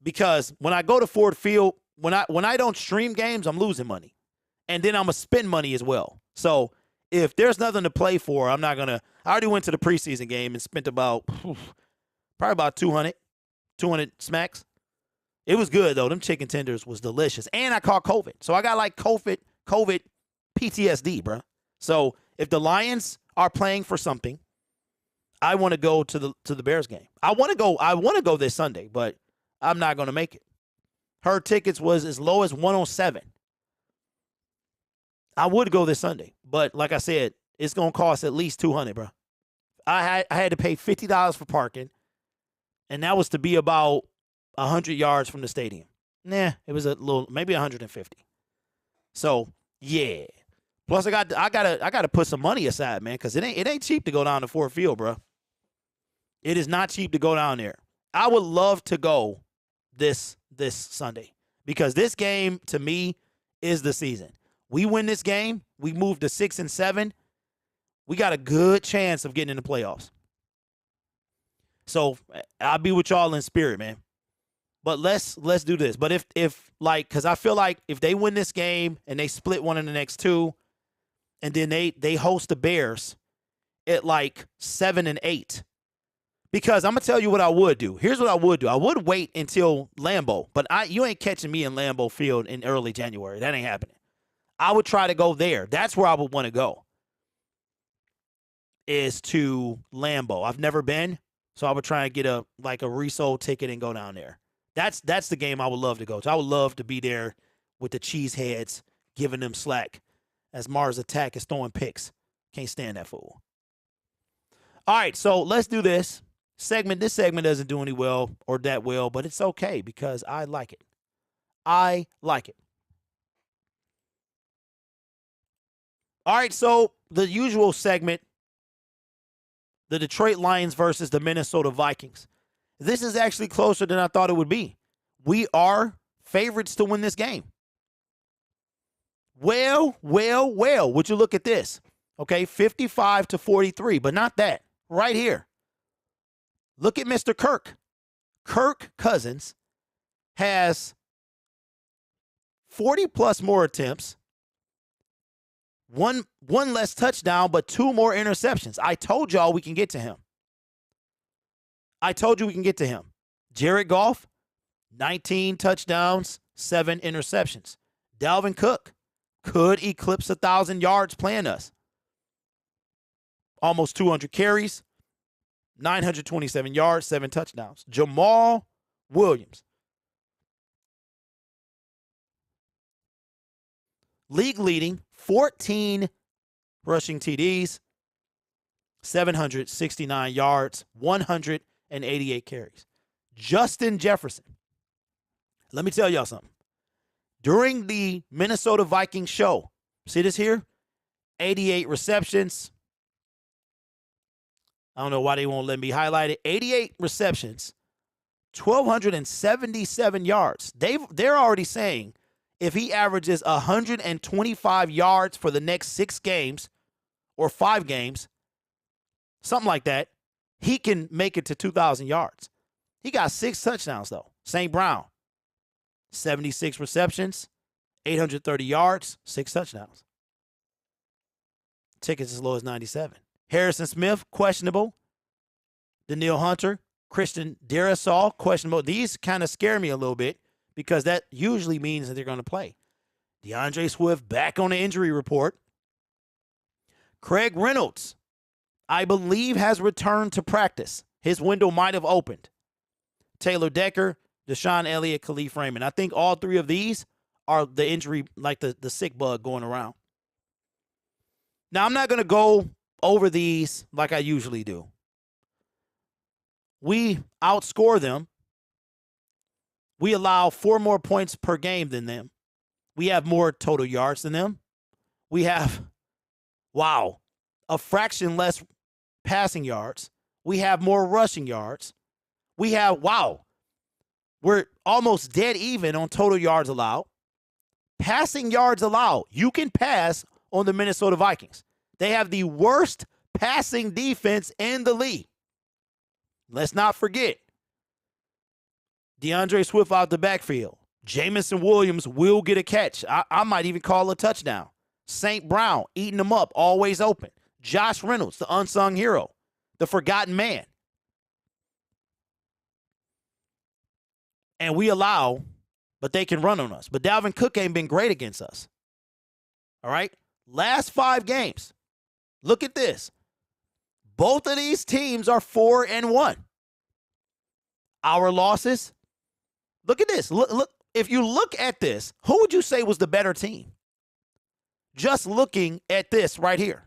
Because when I go to Ford Field, when I don't stream games, I'm losing money. And then I'm going to spend money as well. So if there's nothing to play for, I'm not going to. I already went to the preseason game and spent probably about 200 smacks. It was good, though. Them chicken tenders was delicious. And I caught COVID. So I got like COVID PTSD, bro. So if the Lions are playing for something, I want to go to the Bears game. I want to go this Sunday, but I'm not going to make it. Her tickets was as low as 107. I would go this Sunday, but like I said, it's going to cost at least $200, bro. I had to pay $50 for parking, and that was to be about 100 yards from the stadium. Nah, it was a little, maybe 150. So yeah. Plus, I gotta put some money aside, man, because it ain't cheap to go down to Ford Field, bro. It is not cheap to go down there. I would love to go this Sunday because this game to me is the season. We win this game, we move to 6-7. We got a good chance of getting in the playoffs. So I'll be with y'all in spirit, man. But let's do this. But if because I feel like if they win this game and they split one in the next 2, and then they host the Bears at like 7-8. Because I'm going to tell you what I would do. Here's what I would do. I would wait until Lambeau. But you ain't catching me in Lambeau Field in early January. That ain't happening. I would try to go there. That's where I would want to go. Is to Lambeau. I've never been. So I would try and get a resold ticket and go down there. That's the game I would love to go to. I would love to be there with the cheeseheads giving them slack as Mars Attack is throwing picks. Can't stand that fool. All right, so let's do this segment. This segment doesn't do any well or that well, but it's okay because I like it. I like it. All right, so the usual segment, the Detroit Lions versus the Minnesota Vikings. This is actually closer than I thought it would be. We are favorites to win this game. Well, would you look at this? Okay, 55-43, but not that. Right here. Look at Mr. Kirk. Kirk Cousins has 40-plus more attempts, one less touchdown, but 2 more interceptions. I told y'all we can get to him. I told you we can get to him. Jared Goff, 19 touchdowns, 7 interceptions. Dalvin Cook could eclipse 1,000 yards playing us. Almost 200 carries, 927 yards, 7 touchdowns. Jamal Williams, league leading, 14 rushing TDs, 769 yards, 188 carries. Justin Jefferson. Let me tell y'all something. During the Minnesota Vikings show, see this here? 88 receptions. I don't know why they won't let me highlight it. 88 receptions, 1,277 yards. They're already saying if he averages 125 yards for the next 6 games or 5 games, something like that, he can make it to 2,000 yards. He got 6 touchdowns, though. St. Brown, 76 receptions, 830 yards, 6 touchdowns. Tickets as low as 97. Harrison Smith, questionable. Daniil Hunter, Christian Darrisaw, questionable. These kind of scare me a little bit because that usually means that they're going to play. DeAndre Swift back on the injury report. Craig Reynolds, I believe, has returned to practice. His window might have opened. Taylor Decker, Deshaun Elliott, Khalif Raymond. I think all 3 of these are the injury, like the sick bug going around. Now, I'm not going to go over these like I usually do. We outscore them. We allow 4 more points per game than them. We have more total yards than them. We have, a fraction less passing yards. We have more rushing yards. We have, we're almost dead even on total yards allowed. Passing yards allowed. You can pass on the Minnesota Vikings. They have the worst passing defense in the league. Let's not forget. DeAndre Swift out the backfield. Jamison Williams will get a catch. I might even call a touchdown. St. Brown eating them up, always open. Josh Reynolds, the unsung hero, the forgotten man. And we allow, but they can run on us. But Dalvin Cook ain't been great against us. All right? Last 5 games. Look at this. Both of these teams are 4-1. Our losses, look at this. Look. If you look at this, who would you say was the better team? Just looking at this right here.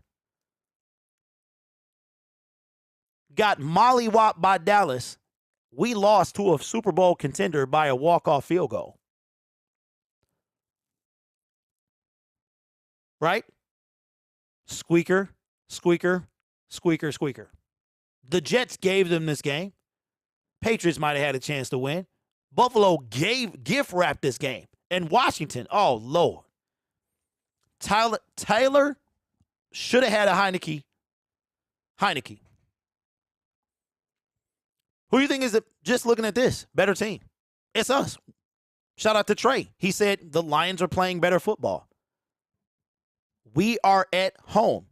Got mollywopped by Dallas. We lost to a Super Bowl contender by a walk-off field goal. Right? Squeaker, squeaker, squeaker, squeaker. The Jets gave them this game. Patriots might have had a chance to win. Buffalo gift wrapped this game. And Washington, oh, Lord. Taylor should have had a Heineke. Who do you think is, just looking at this, better team? It's us. Shout out to Trey. He said the Lions are playing better football. We are at home.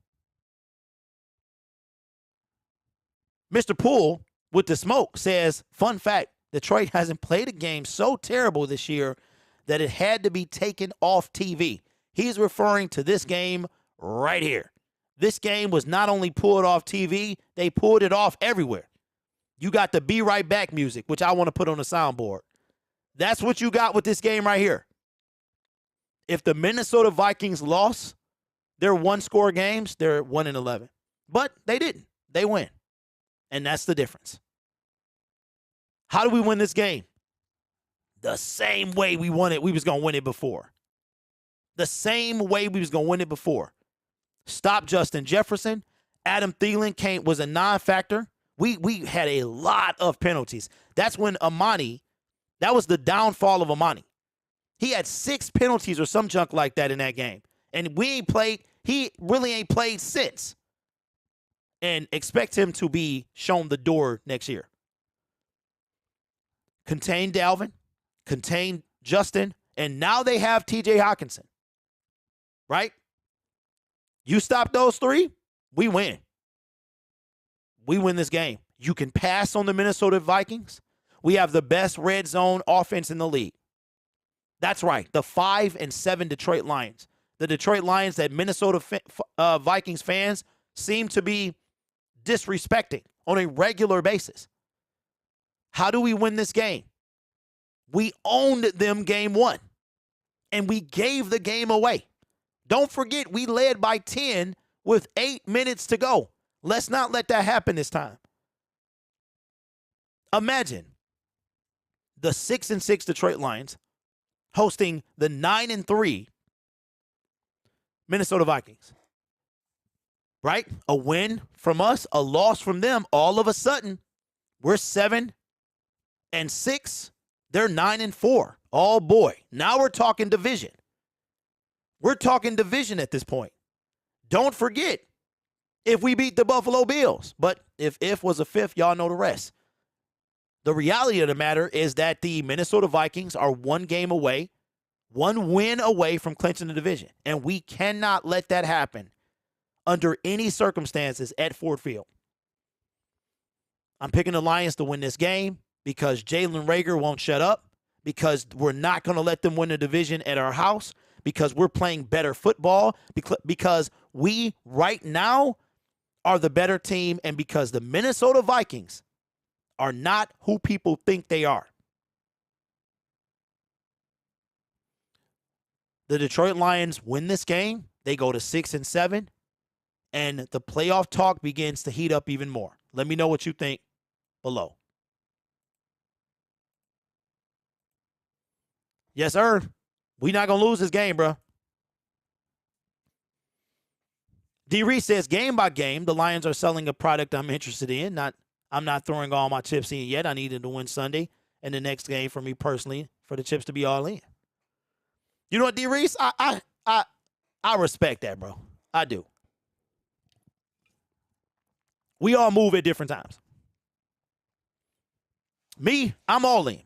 Mr. Poole with the smoke says, fun fact, Detroit hasn't played a game so terrible this year that it had to be taken off TV. He's referring to this game right here. This game was not only pulled off TV, they pulled it off everywhere. You got the Be Right Back music, which I want to put on the soundboard. That's what you got with this game right here. If the Minnesota Vikings lost their one-score games, they're 1-11. But they didn't. They win. And that's the difference. How do we win this game? The same way we won it. We was going to win it before. The same way we was going to win it before. Stop Justin Jefferson. Adam Thielen was a non-factor. We had a lot of penalties. That's when Amani, that was the downfall of Amani. He had 6 penalties or some junk like that in that game. And he really ain't played since. And expect him to be shown the door next year. Contain Dalvin, contain Justin, and now they have TJ Hawkinson. Right? You stop those 3, we win. We win this game. You can pass on the Minnesota Vikings. We have the best red zone offense in the league. That's right. The 5-7 Detroit Lions. The Detroit Lions that Minnesota Vikings fans seem to be disrespecting on a regular basis. How do we win this game? We owned them game 1, and we gave the game away. Don't forget, we led by 10 with 8 minutes to go. Let's not let that happen this time. Imagine the 6-6 Detroit Lions hosting the 9-3 Minnesota Vikings. Right? A win from us, a loss from them. All of a sudden, we're 7-6. They're 9-4. Oh boy. Now we're talking division. We're talking division at this point. Don't forget, if we beat the Buffalo Bills. But if was a fifth, y'all know the rest. The reality of the matter is that the Minnesota Vikings are 1 game away, 1 win away from clinching the division. And we cannot let that happen under any circumstances at Ford Field. I'm picking the Lions to win this game because Jalen Reagor won't shut up, because we're not going to let them win the division at our house, because we're playing better football, because we right now are the better team, and because the Minnesota Vikings are not who people think they are. The Detroit Lions win this game. They go to 6-7, and the playoff talk begins to heat up even more. Let me know what you think below. Yes, sir. We're not going to lose this game, bro. D. Reese says, game by game, the Lions are selling a product I'm interested in. I'm not throwing all my chips in yet. I needed to win Sunday and the next game for me personally, for the chips to be all in. You know what, D. Reese? I respect that, bro. I do. We all move at different times. Me, I'm all in.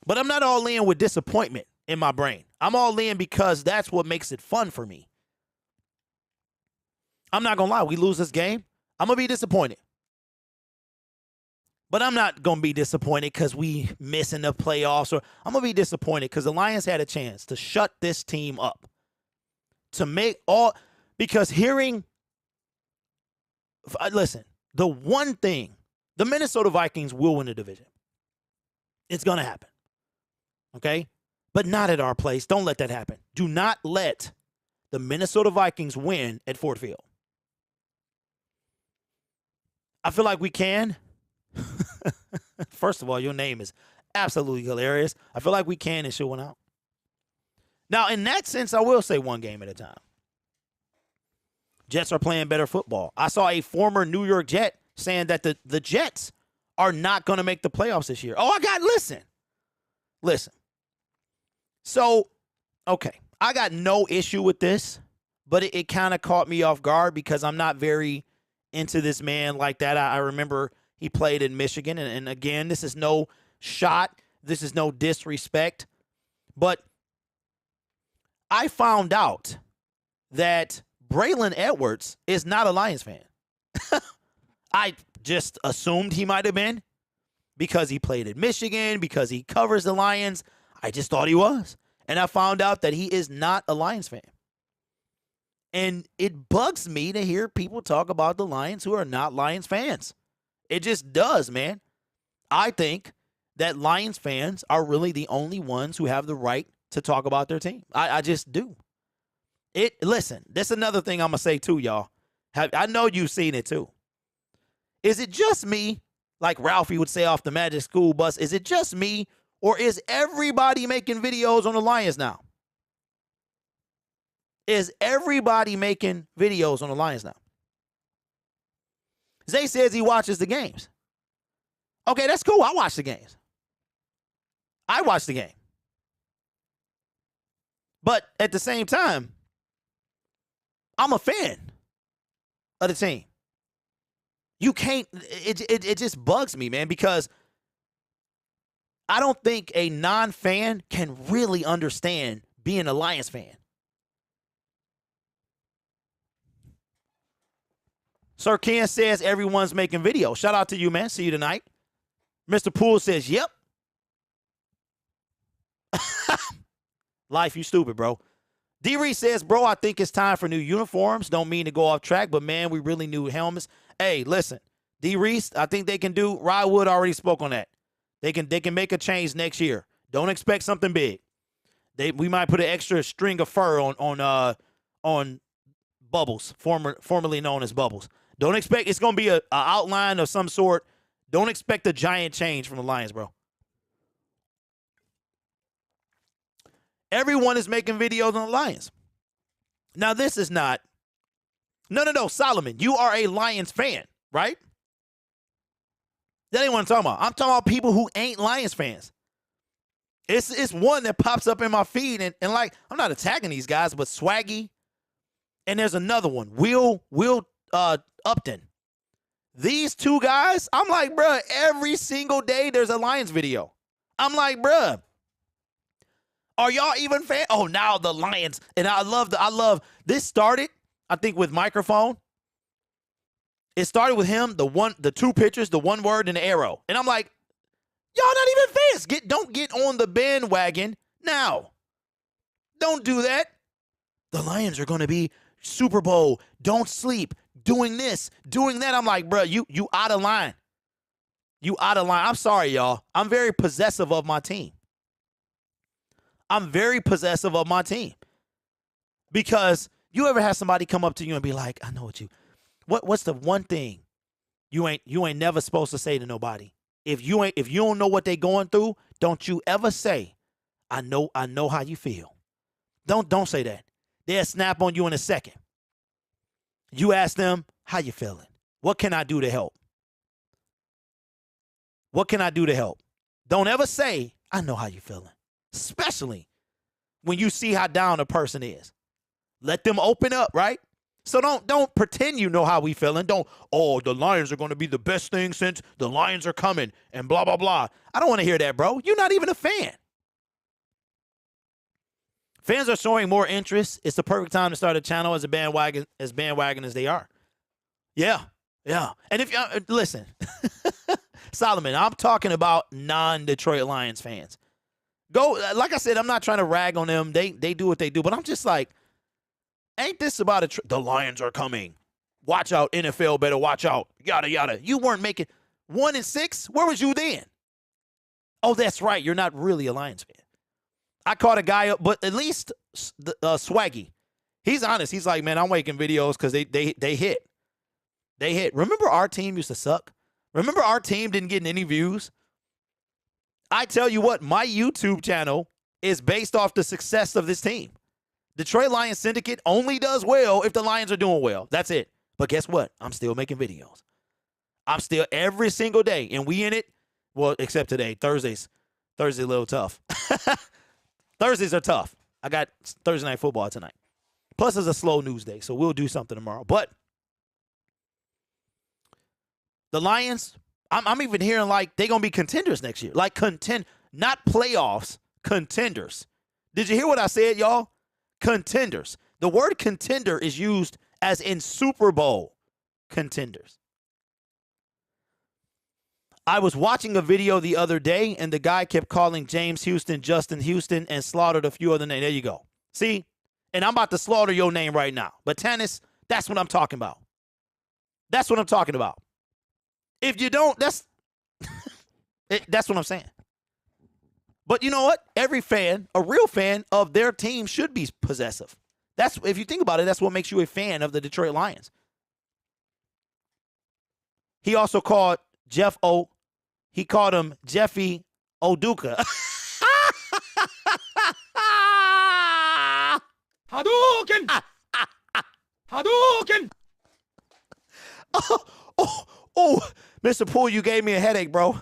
But I'm not all in with disappointment in my brain. I'm all in because that's what makes it fun for me. I'm not going to lie. We lose this game, I'm going to be disappointed. But I'm not going to be disappointed because we missing the playoffs. Or I'm going to be disappointed because the Lions had a chance to shut this team up. To make all, because listen, the one thing, the Minnesota Vikings will win the division. It's going to happen. Okay? But not at our place. Don't let that happen. Do not let the Minnesota Vikings win at Ford Field. I feel like we can. First of all, your name is absolutely hilarious. I feel like we can and should win out. Now, in that sense, I will say 1 game at a time. Jets are playing better football. I saw a former New York Jet saying that the Jets are not going to make the playoffs this year. Listen. So, okay, I got no issue with this, but it kind of caught me off guard because I'm not very into this man like that. I remember he played in Michigan, and again, this is no shot. This is no disrespect. But I found out that Braylon Edwards is not a Lions fan. I just assumed he might have been because he played in Michigan, because he covers the Lions. I just thought he was. And I found out that he is not a Lions fan. And it bugs me to hear people talk about the Lions who are not Lions fans. It just does, man. I think that Lions fans are really the only ones who have the right to talk about their team. I just do. Listen, this is another thing I'm going to say too, y'all. I know you've seen it too. Is it just me, like Ralphie would say off the Magic School Bus, is it just me, or is everybody making videos on the Lions now? Is everybody making videos on the Lions now? Zay says he watches the games. Okay, that's cool. I watch the games. I watch the game. But at the same time, I'm a fan of the team. You can't, it just bugs me, man, because I don't think a non-fan can really understand being a Lions fan. Sir Ken says everyone's making videos. Shout out to you, man. See you tonight. Mr. Poole says, yep. Life, you stupid, bro. D. Reese says, bro, I think it's time for new uniforms. Don't mean to go off track, but, man, we really need helmets. Hey, listen, D. Reese, I think they can do. Rod Wood already spoke on that. They can make a change next year. Don't expect something big. We might put an extra string of fur on Bubbles, formerly known as Bubbles. Don't expect it's going to be a outline of some sort. Don't expect a giant change from the Lions, bro. Everyone is making videos on the Lions. Now, this is not. No, Solomon, you are a Lions fan, right? That ain't what I'm talking about. I'm talking about people who ain't Lions fans. It's one that pops up in my feed, and like, I'm not attacking these guys, but Swaggy, and there's another one, Will Upton. These two guys, I'm like, bruh, every single day there's a Lions video. I'm like, bruh, are y'all even fans? Oh, now the Lions. And I love this started, I think, with microphone. It started with him, the two pictures, the one word and the arrow. And I'm like, y'all not even fans. Don't get on the bandwagon now. Don't do that. The Lions are going to be Super Bowl. Don't sleep. Doing this, doing that. I'm like, bro, you out of line. You out of line. I'm sorry, y'all. I'm very possessive of my team. Because you ever have somebody come up to you and be like, I know what's the one thing you ain't never supposed to say to nobody? If you don't know what they going through, don't you ever say, I know how you feel. Don't say that. They'll snap on you in a second. You ask them, how you feeling? What can I do to help? What can I do to help? Don't ever say, I know how you feeling. Especially when you see how down a person is. Let them open up, right? So don't pretend you know how we feeling. The Lions are going to be the best thing since the Lions are coming and blah, blah, blah. I don't want to hear that, bro. You're not even a fan. Fans are showing more interest. It's the perfect time to start a channel as bandwagon as they are. Yeah. And if you listen, Solomon, I'm talking about non-Detroit Lions fans. Go, like I said, I'm not trying to rag on them. They do what they do, but I'm just like, ain't this about the Lions are coming? Watch out, NFL better watch out. Yada yada. You weren't making 1-6. Where was you then? Oh, that's right. You're not really a Lions fan. I caught a guy up, but at least Swaggy, he's honest. He's like, man, I'm making videos because they hit. They hit. Remember our team used to suck? Remember our team didn't get any views? I tell you what, my YouTube channel is based off the success of this team. Detroit Lions Syndicate only does well if the Lions are doing well. That's it. But guess what? I'm still making videos. I'm still every single day, and we in it. Well, except today. Thursday's a little tough. Thursdays are tough. I got Thursday Night Football tonight. Plus, it's a slow news day, so we'll do something tomorrow. But the Lions, I'm even hearing like they're going to be contenders next year. Like not playoffs, contenders. Did you hear what I said, y'all? Contenders. The word contender is used as in Super Bowl contenders. I was watching a video the other day, and the guy kept calling James Houston Justin Houston and slaughtered a few other names. There you go. See? And I'm about to slaughter your name right now. But Tannis, that's what I'm talking about. That's what I'm talking about. If you don't, that's what I'm saying. But you know what? Every fan, a real fan of their team, should be possessive. That's, if you think about it, that's what makes you a fan of the Detroit Lions. He also called he called him Jeffy Oduka. Hadouken! Hadouken! Oh, Mr. Poole, you gave me a headache, bro.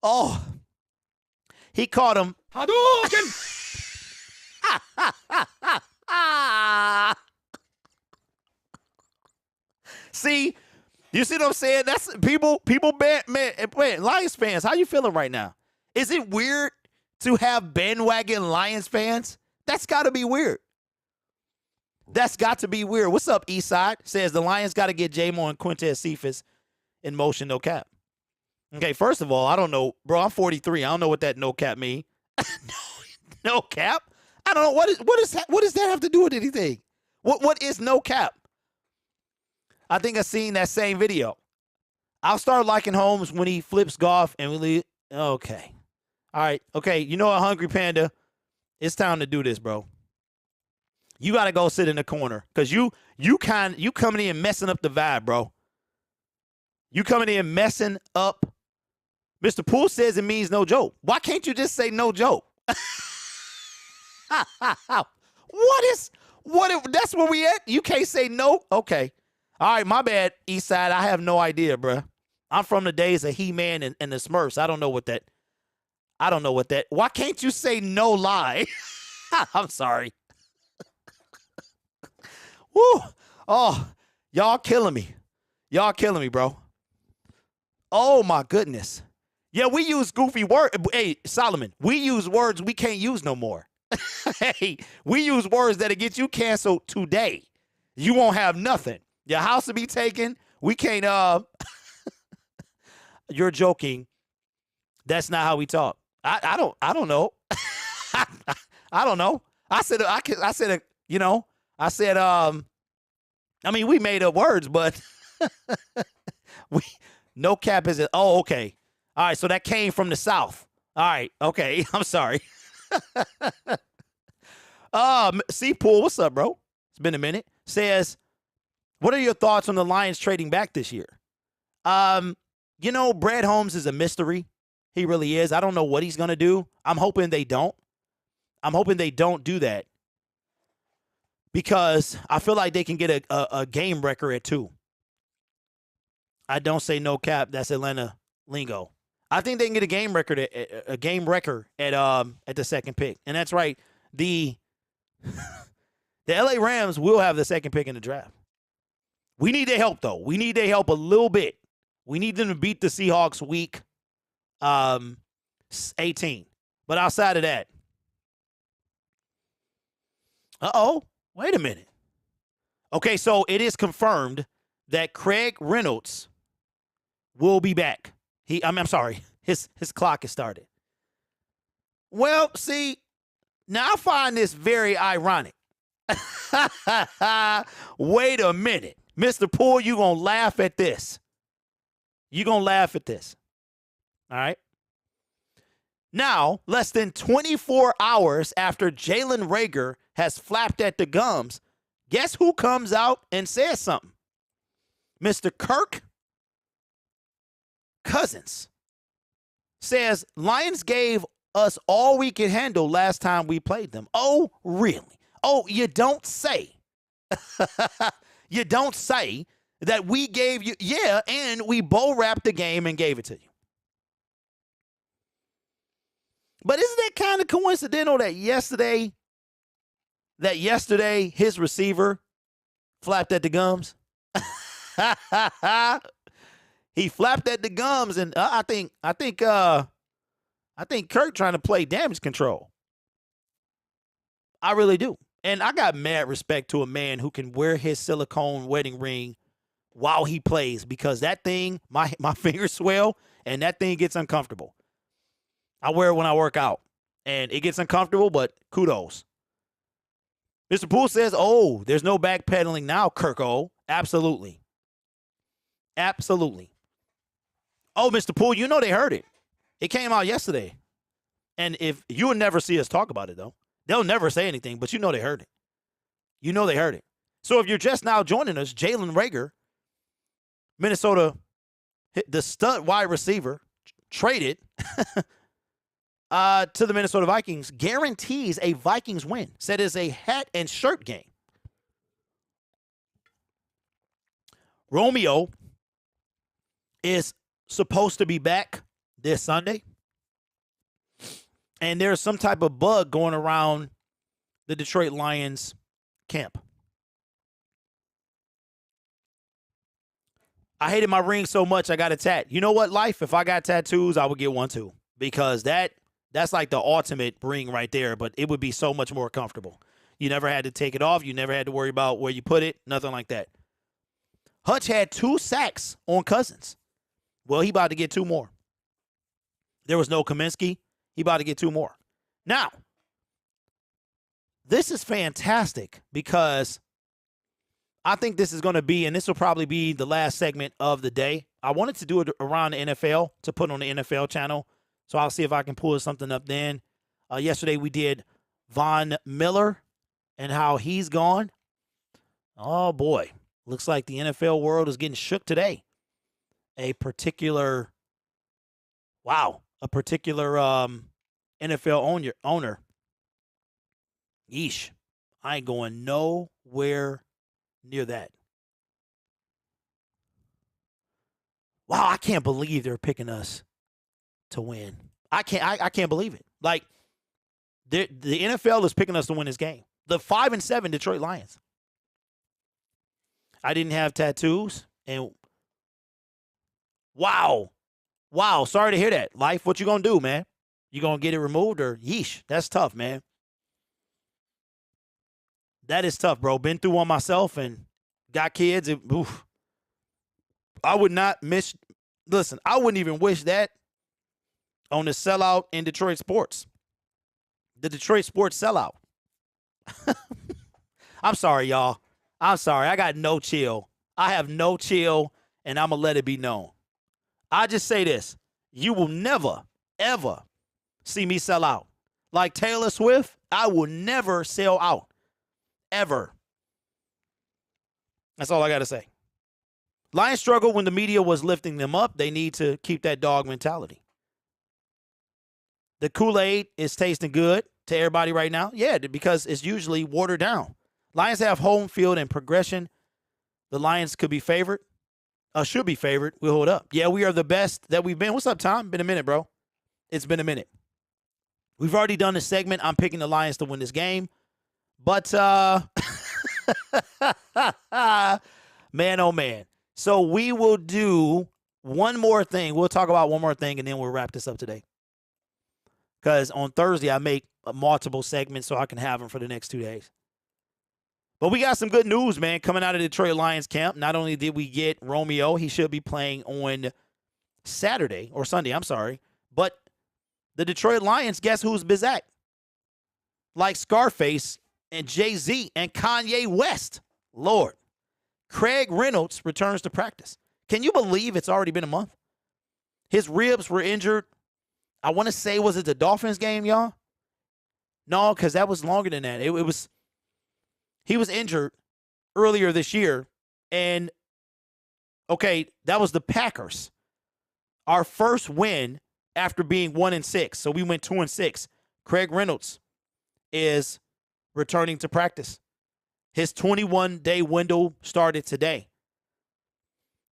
Oh, he called him Hadouken! See, you see what I'm saying? That's people, man, Lions fans, how you feeling right now? Is it weird to have bandwagon Lions fans? That's got to be weird. That's got to be weird. What's up, Eastside? Says the Lions got to get J-Mo and Quintez Cephas in motion, no cap. Okay, first of all, I don't know. Bro, I'm 43. I don't know what that no cap mean. No cap? I don't know. What does that have to do with anything? What is no cap? I think I seen that same video. I'll start liking Holmes when he flips golf and we leave. Okay. All right. Okay. You know what, Hungry Panda? It's time to do this, bro. You got to go sit in the corner because you coming in messing up the vibe, bro. You coming in messing up. Mr. Poole says it means no joke. Why can't you just say no joke? That's where we at? You can't say no? Okay. All right, my bad, Eastside. I have no idea, bro. I'm from the days of He-Man and the Smurfs. I don't know what that. Why can't you say no lie? I'm sorry. Woo. Oh, y'all killing me. Y'all killing me, bro. Oh, my goodness. Yeah, we use goofy words. Hey, Solomon, we use words we can't use no more. Hey, we use words that'll get you canceled today. You won't have nothing. Your house will be taken. We can't, You're joking. That's not how we talk. I don't know. I don't know. I mean, we made up words, but no cap is it. Oh, okay. All right. So that came from the South. All right. Okay. I'm sorry. C Pool, what's up, bro? It's been a minute. Says, what are your thoughts on the Lions trading back this year? Brad Holmes is a mystery. He really is. I don't know what he's going to do. I'm hoping they don't. I'm hoping they don't do that because I feel like they can get a game wrecker at 2. I don't say no cap. That's Atlanta lingo. I think they can get a game wrecker at the second pick. And that's right. The LA Rams will have the second pick in the draft. We need their help, though. We need their help a little bit. We need them to beat the Seahawks week 18. But outside of that, wait a minute. Okay, so it is confirmed that Craig Reynolds will be back. I'm sorry. His clock has started. Well, see, now I find this very ironic. Wait a minute. Mr. Poole, you're going to laugh at this. You're going to laugh at this. All right? Now, less than 24 hours after Jalen Reagor has flapped at the gums, guess who comes out and says something? Mr. Kirk Cousins says, Lions gave us all we could handle last time we played them. Oh, really? Oh, you don't say. You don't say that we gave you, yeah, and we bull wrapped the game and gave it to you. But isn't that kind of coincidental that yesterday his receiver flapped at the gums? He flapped at the gums, and I think Kirk trying to play damage control. I really do. And I got mad respect to a man who can wear his silicone wedding ring while he plays, because that thing, my fingers swell, and that thing gets uncomfortable. I wear it when I work out, and it gets uncomfortable, but kudos. Mr. Poole says, oh, there's no backpedaling now, Kirk-O. Absolutely. Absolutely. Oh, Mr. Poole, you know they heard it. It came out yesterday. And if you will never see us talk about it, though, they'll never say anything, but you know they heard it. You know they heard it. So if you're just now joining us, Jalen Reagor, Minnesota, the stud wide receiver, traded to the Minnesota Vikings, guarantees a Vikings win. Said it's a hat and shirt game. Romeo is supposed to be back this Sunday. And there's some type of bug going around the Detroit Lions camp. I hated my ring so much I got a tat. You know what, life? If I got tattoos, I would get one too. Because that's like the ultimate ring right there, but it would be so much more comfortable. You never had to take it off. You never had to worry about where you put it. Nothing like that. Hutch had 2 sacks on Cousins. Well, he about to get 2 more. There was no Kaminsky. He about to get 2 more. Now, this is fantastic because I think this is going to be, and this will probably be the last segment of the day. I wanted to do it around the NFL to put on the NFL channel, so I'll see if I can pull something up then. Yesterday we did Von Miller and how he's gone. Oh, boy. Looks like the NFL world is getting shook today. A particular NFL owner. Yeesh. I ain't going nowhere near that. Wow, I can't believe they're picking us to win. I can't believe it. Like, the NFL is picking us to win this game. The 5-7 Detroit Lions. I didn't have tattoos, and wow. Sorry to hear that. Life, what you gonna do, man? You gonna get it removed or yeesh? That's tough, man. That is tough, bro. Been through one myself and got kids. I would not miss. Listen, I wouldn't even wish that on the sellout in Detroit sports. The Detroit sports sellout. I'm sorry, y'all. I'm sorry. I got no chill. I have no chill, and I'm going to let it be known. I just say this. You will never, ever see me sell out. Like Taylor Swift, I will never sell out. Ever. That's all I got to say. Lions struggled when the media was lifting them up. They need to keep that dog mentality. The Kool-Aid is tasting good to everybody right now. Yeah, because it's usually watered down. Lions have home field and progression. The Lions could be favored. Should be favored. We'll hold up. Yeah, we are the best that we've been. What's up, Tom? Been a minute, bro. It's been a minute. We've already done this segment. I'm picking the Lions to win this game. But, man, oh, man. So we will do one more thing. We'll talk about one more thing, and then we'll wrap this up today. Because on Thursday, I make multiple segments so I can have them for the next 2 days. But we got some good news, man, coming out of Detroit Lions camp. Not only did we get Romeo, he should be playing on Saturday, or Sunday, I'm sorry. But the Detroit Lions, guess who's Bizak? Like Scarface and Jay-Z and Kanye West. Lord. Craig Reynolds returns to practice. Can you believe it's already been a month? His ribs were injured. I want to say, was it the Dolphins game, y'all? No, because that was longer than that. He was injured earlier this year, and, okay, that was the Packers. Our first win after being 1-6, so we went 2-6. Craig Reynolds is returning to practice. His 21-day window started today.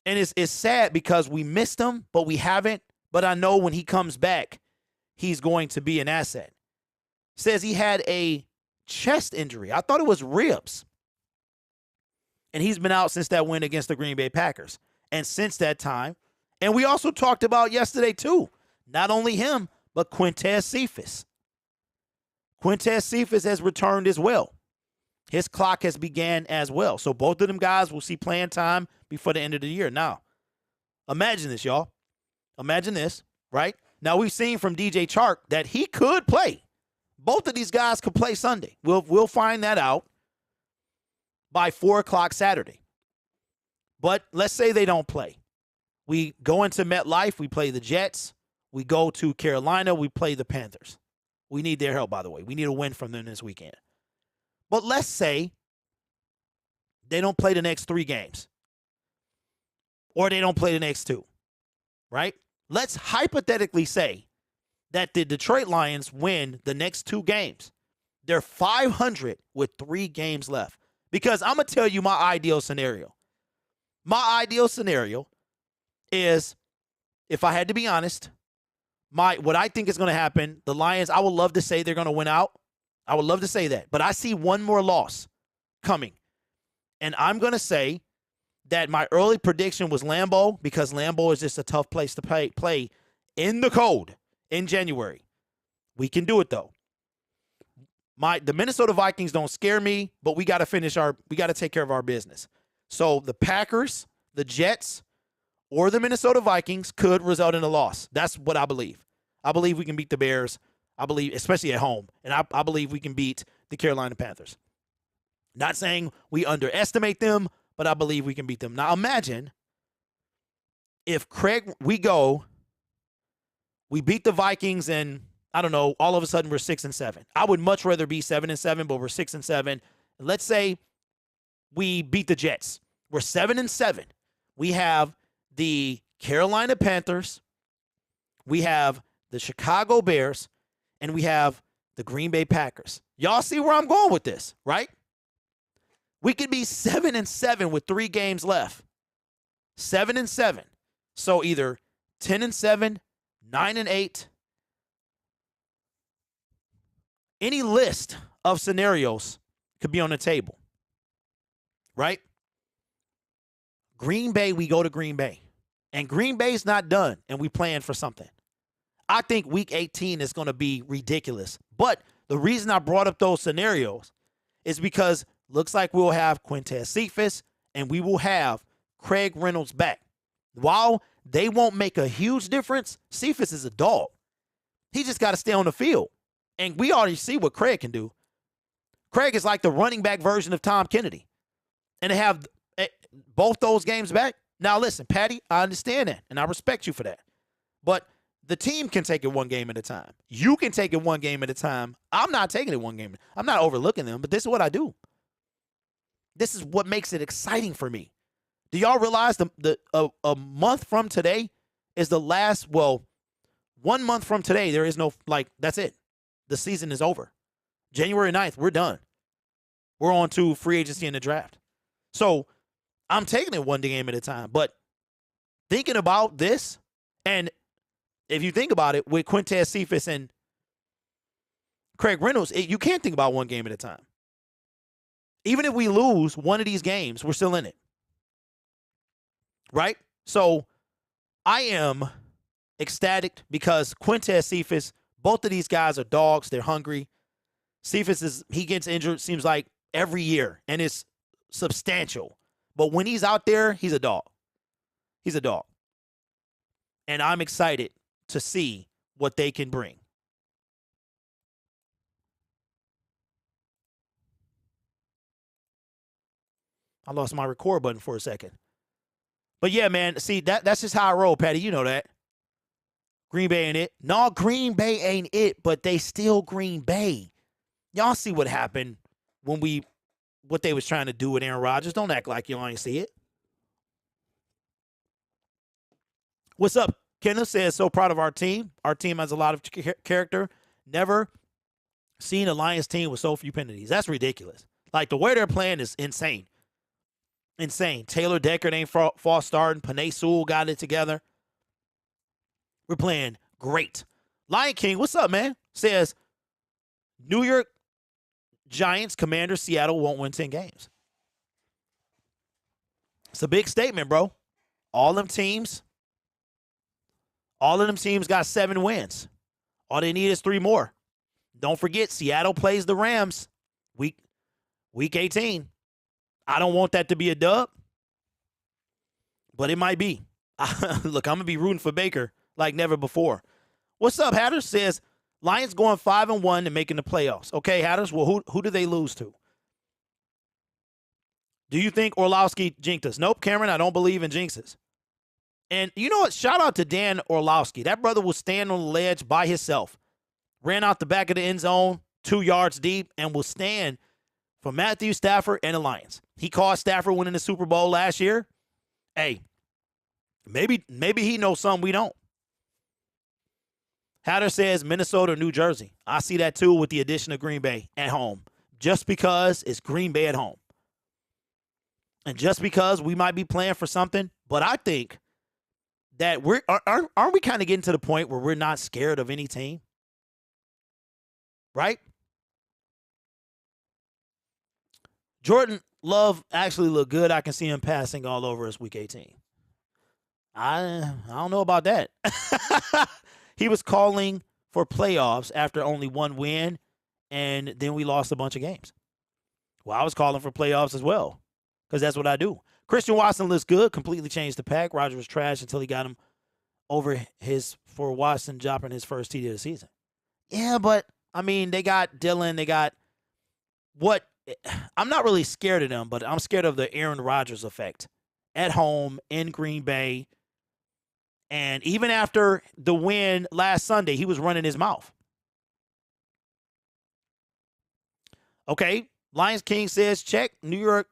And it's sad because we missed him, but we haven't. But I know when he comes back, he's going to be an asset. Says he had a chest injury. I thought it was ribs. And he's been out since that win against the Green Bay Packers. And since that time, and we also talked about yesterday too, not only him, but Quintez Cephas. Quintez Cephas has returned as well. His clock has began as well. So both of them guys will see playing time before the end of the year. Now, imagine this, y'all. Imagine this, right? Now, we've seen from DJ Chark that he could play. Both of these guys could play Sunday. We'll find that out by 4 o'clock Saturday. But let's say they don't play. We go into MetLife. We play the Jets. We go to Carolina. We play the Panthers. We need their help, by the way. We need a win from them this weekend. But let's say they don't play the next 3 games, or they don't play the next 2, right? Let's hypothetically say that the Detroit Lions win the next 2 games. They're 500 with 3 games left. Because I'm going to tell you my ideal scenario. My ideal scenario is, if I had to be honest, what I think is going to happen, the Lions, I would love to say they're going to win out. I would love to say that. But I see one more loss coming. And I'm going to say that my early prediction was Lambeau, because Lambeau is just a tough place to play in the cold in January. We can do it, though. The Minnesota Vikings don't scare me, but we got to take care of our business. So the Packers, the Jets, or the Minnesota Vikings could result in a loss. That's what I believe. I believe we can beat the Bears. I believe, especially at home. And I believe we can beat the Carolina Panthers. Not saying we underestimate them, but I believe we can beat them. Now imagine if we beat the Vikings, and I don't know, all of a sudden we're 6-7. I would much rather be 7-7, but we're 6-7. Let's say we beat the Jets. We're 7-7. We have the Carolina Panthers, we have the Chicago Bears, and we have the Green Bay Packers. Y'all see where I'm going with this, right? We could be 7-7 with 3 games left. 7-7. So either 10-7, 9-8. Any list of scenarios could be on the table, right? Green Bay, we go to Green Bay. And Green Bay's not done, and we plan for something. I think Week 18 is going to be ridiculous. But the reason I brought up those scenarios is because looks like we'll have Quintez Cephas, and we will have Craig Reynolds back. While they won't make a huge difference, Cephas is a dog. He just got to stay on the field. And we already see what Craig can do. Craig is like the running back version of Tom Kennedy. And to have both those games back. Now, listen, Patty, I understand that, and I respect you for that. But the team can take it one game at a time. You can take it one game at a time. I'm not taking it one game. I'm not overlooking them, but this is what I do. This is what makes it exciting for me. Do y'all realize a month from today is the last, 1 month from today, there is no, that's it. The season is over. January 9th, we're done. We're on to free agency and the draft. So I'm taking it one game at a time. But thinking about this, and if you think about it, with Quintez Cephas and Craig Reynolds, you can't think about one game at a time. Even if we lose one of these games, we're still in it. Right? So I am ecstatic because Quintez Cephas, both of these guys are dogs. They're hungry. Cephas he gets injured, seems like every year, and it's substantial. But when he's out there, he's a dog. He's a dog. And I'm excited to see what they can bring. I lost my record button for a second. But yeah, man, see, that's just how I roll, Patty. You know that. Green Bay ain't it. No, Green Bay ain't it, but they still Green Bay. Y'all see what happened when what they was trying to do with Aaron Rodgers. Don't act like y'all ain't see it. What's up? Kenneth says, so proud of our team. Our team has a lot of character. Never seen a Lions team with so few penalties. That's ridiculous. Like, the way they're playing is insane. Insane. Taylor Deckard ain't false starting. Panay Sewell got it together. We're playing great. Lion King, what's up, man? Says, New York Giants, Commanders, Seattle won't win 10 games. It's a big statement, bro. All of them teams got 7 wins. All they need is 3 more. Don't forget, Seattle plays the Rams week 18. I don't want that to be a dub, but it might be. Look, I'm going to be rooting for Baker like never before. What's up, Hatters? Says, Lions going 5-1 and making the playoffs. Okay, Hatters, well, who do they lose to? Do you think Orlovsky jinxed us? Nope, Cameron, I don't believe in jinxes. And you know what? Shout out to Dan Orlovsky. That brother will stand on the ledge by himself ran out the back of the end zone 2 yards deep, and will stand for Matthew Stafford and the Lions. He caused Stafford winning the Super Bowl last year. Hey, maybe he knows something we don't. Hatter says Minnesota or New Jersey. I see that too with the addition of Green Bay at home. Just because it's Green Bay at home. And just because we might be playing for something, but I think that aren't we kind of getting to the point where we're not scared of any team? Right? Jordan Love actually looked good. I can see him passing all over us week 18. I don't know about that. He was calling for playoffs after only one win, and then we lost a bunch of games. Well, I was calling for playoffs as well, because that's what I do. Christian Watson looks good, completely changed the pack. Roger was trash until he got him over for Watson dropping his first TD of the season. Yeah, but, I mean, they got Dylan, they got what – I'm not really scared of them, but I'm scared of the Aaron Rodgers effect at home in Green Bay. And even after the win last Sunday, he was running his mouth. Okay, Lions King says check. New York.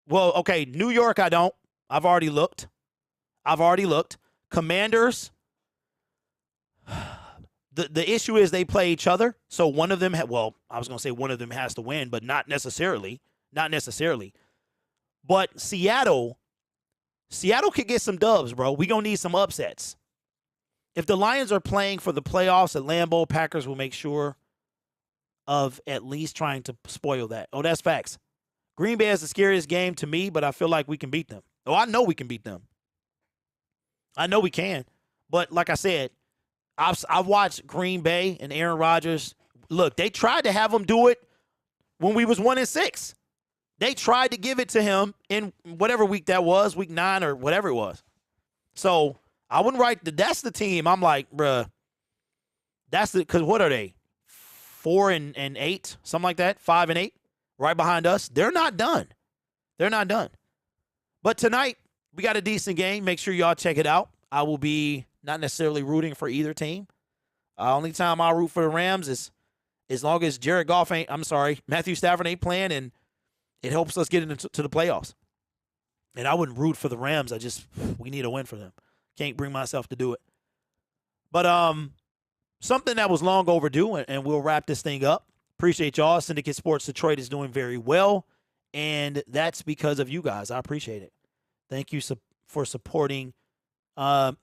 Well, okay, New York I don't. I've already looked. Commanders. The issue is they play each other. So one of them, I was going to say one of them has to win, but not necessarily. Not necessarily. But Seattle could get some dubs, bro. We going to need some upsets. If the Lions are playing for the playoffs at Lambeau, Packers will make sure of at least trying to spoil that. Oh, that's facts. Green Bay is the scariest game to me, but I feel like we can beat them. Oh, I know we can beat them. I know we can. But like I said, I've watched Green Bay and Aaron Rodgers. Look, they tried to have him do it when we was 1-6. They tried to give it to him in whatever week that was, week 9 or whatever it was. So I wouldn't write that's the team. I'm like, bruh, because what are they? 4-8, something like that, 5-8, right behind us. They're not done. But tonight, we got a decent game. Make sure y'all check it out. I will be not necessarily rooting for either team. Only time I root for the Rams is as long as Matthew Stafford ain't playing and it helps us get into the playoffs. And I wouldn't root for the Rams. We need a win for them. Can't bring myself to do it. But something that was long overdue, and we'll wrap this thing up. Appreciate y'all. Syndicate Sports Detroit is doing very well, and that's because of you guys. I appreciate it. Thank you for supporting the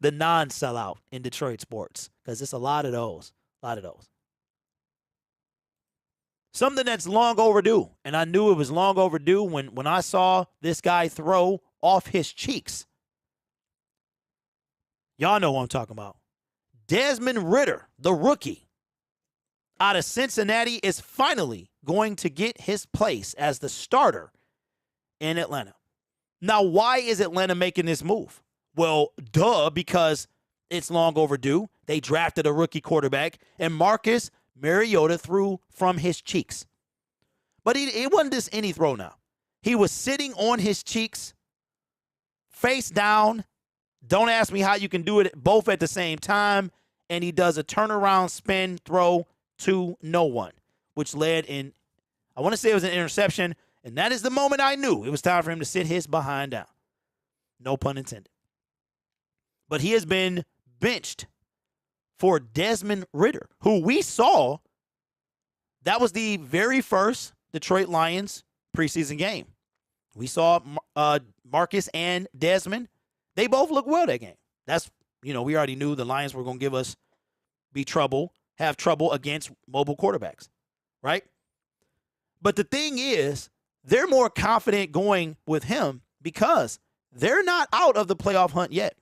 non-sellout in Detroit sports, because it's a lot of those. Something that's long overdue, and I knew it was long overdue when I saw this guy throw off his cheeks. Y'all know what I'm talking about. Desmond Ridder, the rookie, out of Cincinnati, is finally going to get his place as the starter in Atlanta. Now, why is Atlanta making this move? Well, because it's long overdue. They drafted a rookie quarterback, and Marcus Mariota threw from his cheeks. But it wasn't just any throw now. He was sitting on his cheeks, face down. Don't ask me how you can do it both at the same time. And he does a turnaround spin throw to no one, which led in, I want to say it was an interception. And that is the moment I knew it was time for him to sit his behind down. No pun intended. But he has been benched for Desmond Ridder, who we saw, that was the very first Detroit Lions preseason game. We saw Marcus and Desmond. They both look well that game. That's, we already knew the Lions were going to have trouble against mobile quarterbacks, right? But the thing is, they're more confident going with him because they're not out of the playoff hunt yet.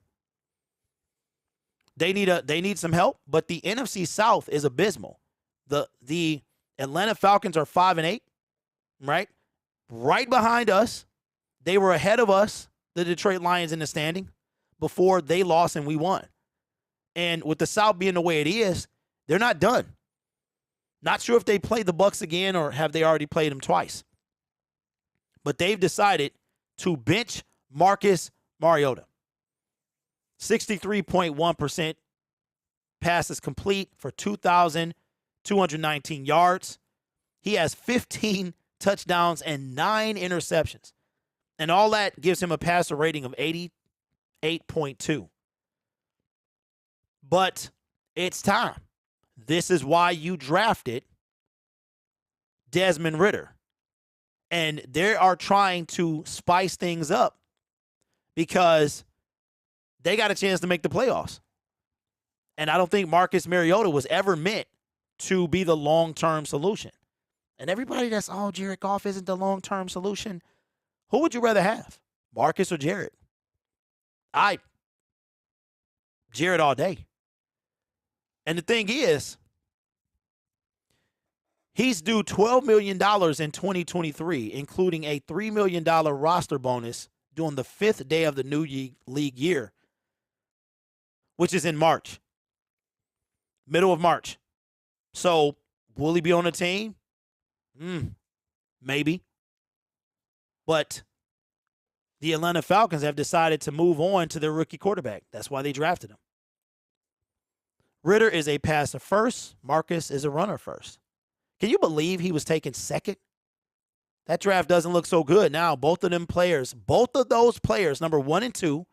They need some help, but the NFC South is abysmal. The Atlanta Falcons are 5-8, right? Right behind us. They were ahead of us, the Detroit Lions, in the standing before they lost and we won. And with the South being the way it is, they're not done. Not sure if they play the Bucs again or have they already played them twice. But they've decided to bench Marcus Mariota. 63.1% passes complete for 2,219 yards. He has 15 touchdowns and 9 interceptions. And all that gives him a passer rating of 88.2. But it's time. This is why you drafted Desmond Ridder. And they are trying to spice things up because they got a chance to make the playoffs. And I don't think Marcus Mariota was ever meant to be the long-term solution. And everybody that's, oh, Jared Goff isn't the long-term solution. Who would you rather have, Marcus or Jared? Jared all day. And the thing is, he's due $12 million in 2023, including a $3 million roster bonus during the 5th day of the new league year, which is in March, middle of March. So will he be on the team? Maybe. But the Atlanta Falcons have decided to move on to their rookie quarterback. That's why they drafted him. Ridder is a passer first. Marcus is a runner first. Can you believe he was taken second? That draft doesn't look so good. Now, both of those players, number 1 and 2,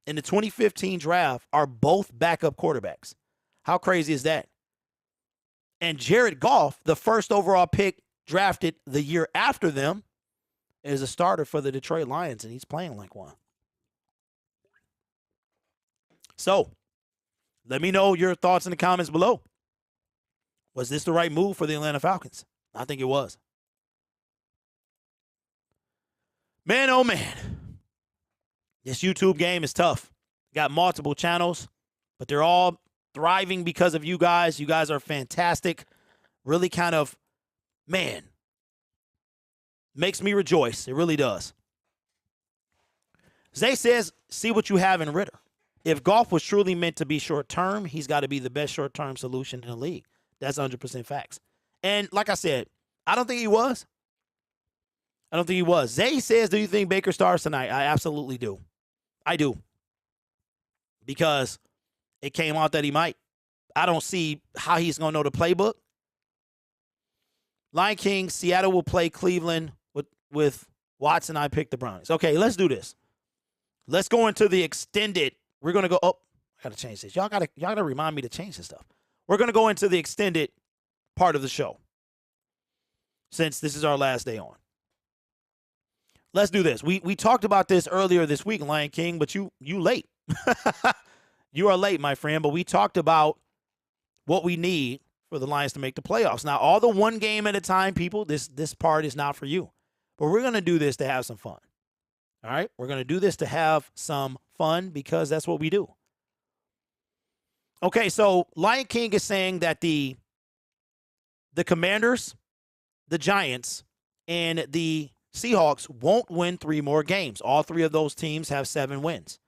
in the 2015 draft, are both backup quarterbacks. How crazy is that? And Jared Goff, the first overall pick drafted the year after them, is a starter for the Detroit Lions, and he's playing like one. So, let me know your thoughts in the comments below. Was this the right move for the Atlanta Falcons? I think it was. Man, oh man. This YouTube game is tough. Got multiple channels, but they're all thriving because of you guys. You guys are fantastic. Really kind of, man, makes me rejoice. It really does. Zay says, see what you have in Ridder. If Goff was truly meant to be short-term, he's got to be the best short-term solution in the league. That's 100% facts. And like I said, I don't think he was. Zay says, do you think Baker starts tonight? I absolutely do. I do. Because it came out that he might. I don't see how he's going to know the playbook. Lion King, Seattle will play Cleveland with Watson. I picked the Browns. Okay, let's do this. Let's go into the extended. We're going to go. Oh, I got to change this. Y'all got to remind me to change this stuff. We're going to go into the extended part of the show since this is our last day on. Let's do this. We talked about this earlier this week, Lion King, but you late. You are late, my friend, but we talked about what we need for the Lions to make the playoffs. Now, all the one game at a time, people, this part is not for you. But we're going to do this to have some fun. All right? We're going to do this to have some fun because that's what we do. Okay, so Lion King is saying that the Commanders, the Giants, and the Seahawks won't win 3 more games. All 3 of those teams have 7 wins.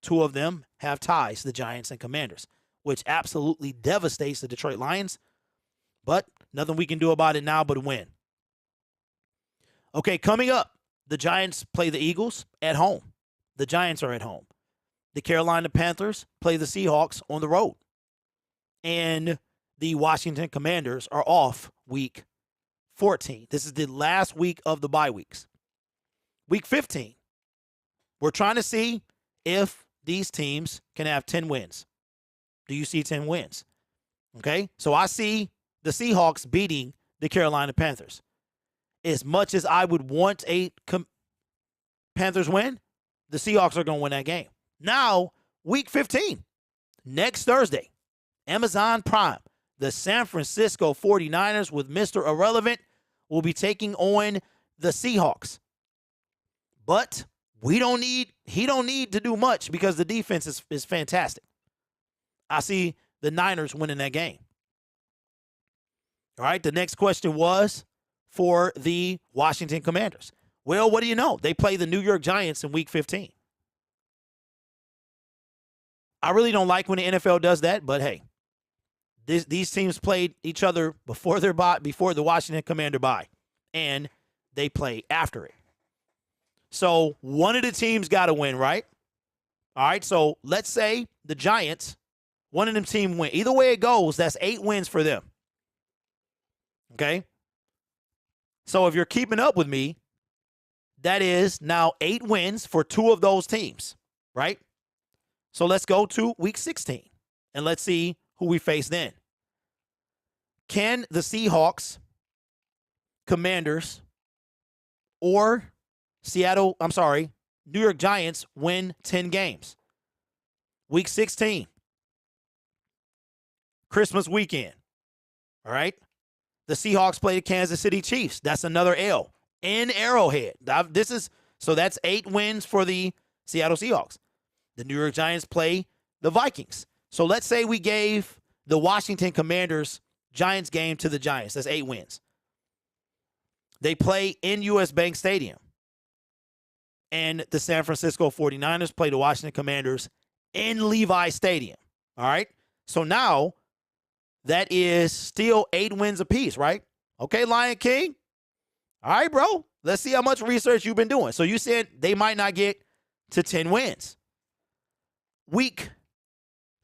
2 of them have ties, the Giants and Commanders, which absolutely devastates the Detroit Lions. But nothing we can do about it now but win. Okay, coming up, the Giants play the Eagles at home. The Giants are at home. The Carolina Panthers play the Seahawks on the road. And the Washington Commanders are off week 14. This is the last week of the bye weeks. Week 15. We're trying to see if these teams can have 10 wins. Do you see 10 wins? Okay, so I see the Seahawks beating the Carolina Panthers. As much as I would want a Panthers win, the Seahawks are going to win that game. Now, week 15, next Thursday, Amazon Prime, the San Francisco 49ers with Mr. Irrelevant will be taking on the Seahawks. But he don't need to do much because the defense is fantastic. I see the Niners winning that game. All right, the next question was for the Washington Commanders. Well, what do you know? They play the New York Giants in week 15. I really don't like when the NFL does that, but hey, these teams played each other before the Washington Commander bye, and they play after it. So one of the teams got to win, right? All right, so let's say the Giants, one of them team win. Either way it goes, that's 8 wins for them. Okay? So if you're keeping up with me, that is now 8 wins for 2 of those teams, right? So let's go to week 16, and let's see who we face then. Can the Seahawks, Commanders, or New York Giants win 10 games? Week 16, Christmas weekend, all right? The Seahawks play the Kansas City Chiefs. That's another L in Arrowhead. So that's 8 wins for the Seattle Seahawks. The New York Giants play the Vikings. So let's say we gave the Washington Commanders Giants game to the Giants. That's 8 wins. They play in US Bank Stadium. And the San Francisco 49ers play the Washington Commanders in Levi Stadium. All right? So now that is still 8 wins apiece, right? Okay, Lion King. All right, bro. Let's see how much research you've been doing. So you said they might not get to 10 wins. Week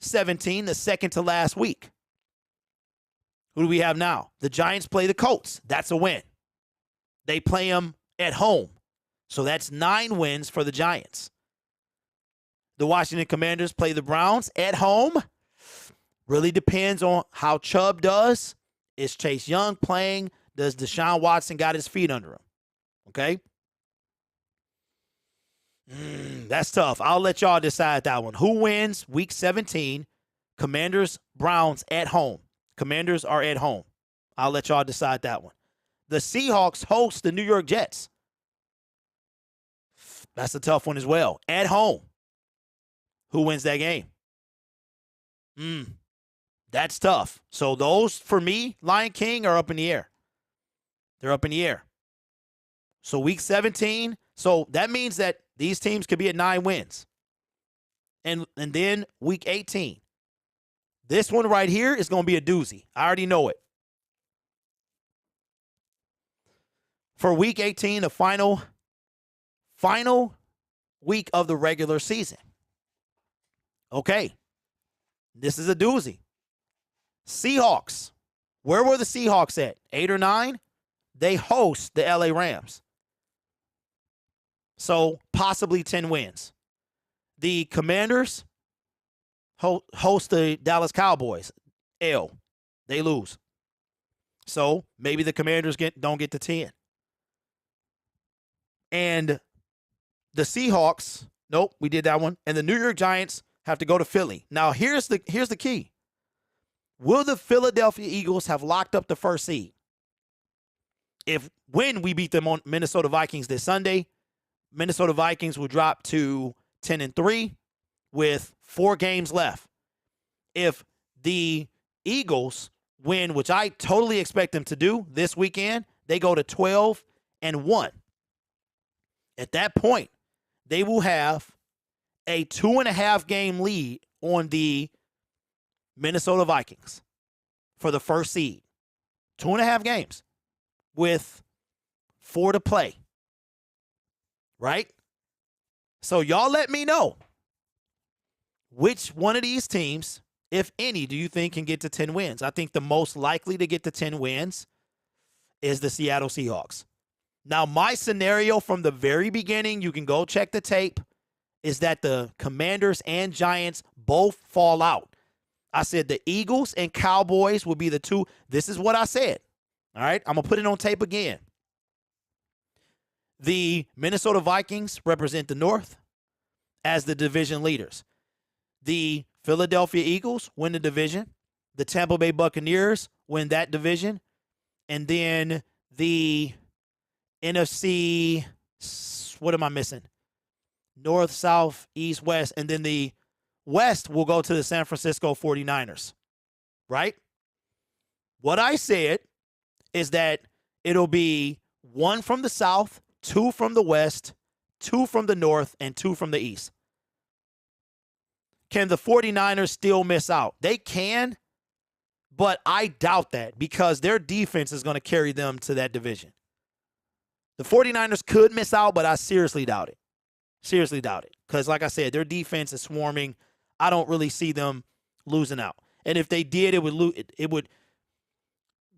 17, the second to last week. Who do we have now? The Giants play the Colts. That's a win. They play them at home. So that's 9 wins for the Giants. The Washington Commanders play the Browns at home. Really depends on how Chubb does. Is Chase Young playing? Does Deshaun Watson got his feet under him? Okay? That's tough. I'll let y'all decide that one. Who wins week 17? Commanders, Browns at home. Commanders are at home. I'll let y'all decide that one. The Seahawks host the New York Jets. That's a tough one as well. At home. Who wins that game? That's tough. So those, for me, Lion King, are up in the air. They're up in the air. So week 17, so that means that these teams could be at 9 wins. And then week 18. This one right here is going to be a doozy. I already know it. For week 18, the final week of the regular season. Okay. This is a doozy. Seahawks. Where were the Seahawks at? 8 or 9? They host the LA Rams. So possibly 10 wins. The Commanders host the Dallas Cowboys. L. They lose. So maybe the Commanders don't get to 10. And the Seahawks, nope, we did that one. And the New York Giants have to go to Philly. Now here's the key. Will the Philadelphia Eagles have locked up the first seed? When we beat them on Minnesota Vikings this Sunday, Minnesota Vikings will drop to 10-3 with 4 games left. If the Eagles win, which I totally expect them to do this weekend, they go to 12-1. At that point, they will have a 2.5 game lead on the Minnesota Vikings for the first seed. 2.5 games with 4 to play. Right? So y'all let me know which one of these teams, if any, do you think can get to 10 wins? I think the most likely to get to 10 wins is the Seattle Seahawks. Now, my scenario from the very beginning, you can go check the tape, is that the Commanders and Giants both fall out. I said the Eagles and Cowboys will be the 2. This is what I said. All right? I'm going to put it on tape again. The Minnesota Vikings represent the North as the division leaders. The Philadelphia Eagles win the division. The Tampa Bay Buccaneers win that division. And then the NFC, what am I missing? North, South, East, West. And then the West will go to the San Francisco 49ers. Right? What I said is that it'll be 1 from the South, 2 from the West, 2 from the North, and 2 from the East. Can the 49ers still miss out? They can, but I doubt that because their defense is going to carry them to that division. The 49ers could miss out, but I seriously doubt it. Seriously doubt it. because, like I said, their defense is swarming. I don't really see them losing out. And if they did, it would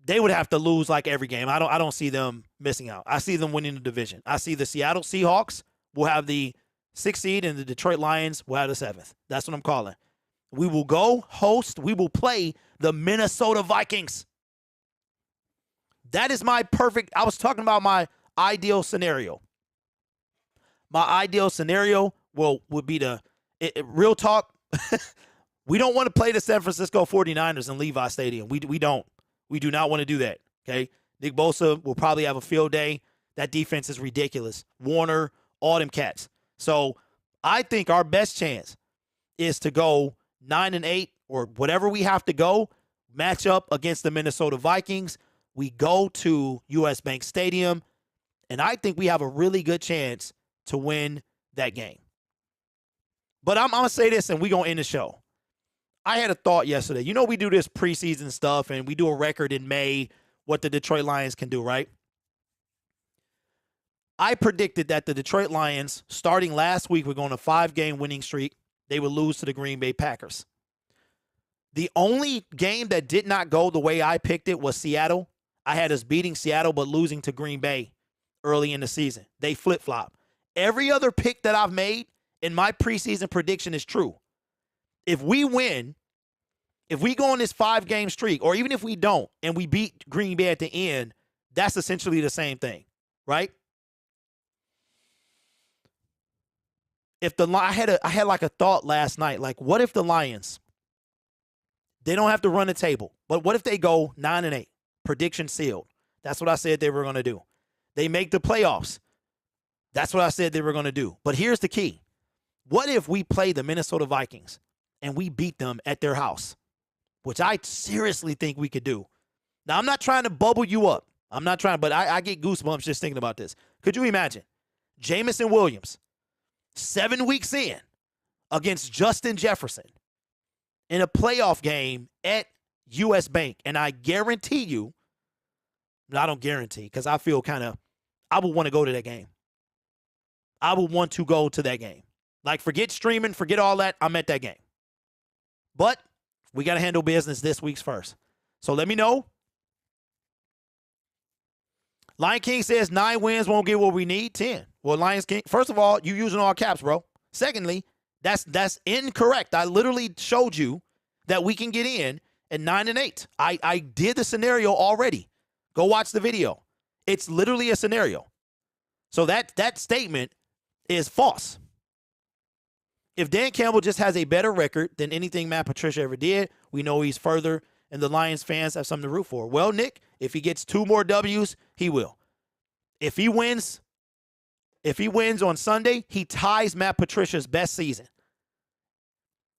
they would have to lose like every game. I don't see them missing out. I see them winning the division. I see the Seattle Seahawks will have the 6th seed and the Detroit Lions will have the 7th. That's what I'm calling. We will go host. We will play the Minnesota Vikings. That is my perfect. I was talking about my ideal scenario. My ideal scenario would be real talk. We don't want to play the San Francisco 49ers in Levi Stadium. We don't. We do not want to do that, okay? Nick Bosa will probably have a field day. That defense is ridiculous. Warner, all them cats. So I think our best chance is to go 9-8 or whatever we have to go, match up against the Minnesota Vikings. We go to US Bank Stadium, and I think we have a really good chance to win that game. But I'm going to say this, and we're going to end the show. I had a thought yesterday. You know, we do this preseason stuff, and we do a record in May, what the Detroit Lions can do, right? I predicted that the Detroit Lions, starting last week, were going on a 5-game winning streak. They would lose to the Green Bay Packers. The only game that did not go the way I picked it was Seattle. I had us beating Seattle but losing to Green Bay early in the season. They flip-flop. Every other pick that I've made in my preseason prediction is true. If we win, if we go on this 5-game streak, or even if we don't and we beat Green Bay at the end, that's essentially the same thing, right? I had like a thought last night, like what if the Lions, they don't have to run the table, but what if they go 9-8, prediction sealed? That's what I said they were going to do. They make the playoffs. That's what I said they were going to do. But here's the key. What if we play the Minnesota Vikings and we beat them at their house, which I seriously think we could do? Now, I'm not trying to bubble you up. I'm not trying, but I get goosebumps just thinking about this. Could you imagine Jameson Williams, 7 weeks in, against Justin Jefferson in a playoff game at US Bank? And I guarantee you, I don't guarantee, because I feel I would want to go to that game. I would want to go to that game. Like, forget streaming, forget all that. I'm at that game. But we got to handle business this week's first. So let me know. Lion King says 9 wins won't get what we need. 10. Well, Lions King, first of all, you using all caps, bro. Secondly, that's incorrect. I literally showed you that we can get in at 9-8. I did the scenario already. Go watch the video. It's literally a scenario. So that statement is false. If Dan Campbell just has a better record than anything Matt Patricia ever did, we know he's further, and the Lions fans have something to root for. Well, Nick, if he gets 2 more W's, he will. If he wins on Sunday, he ties Matt Patricia's best season.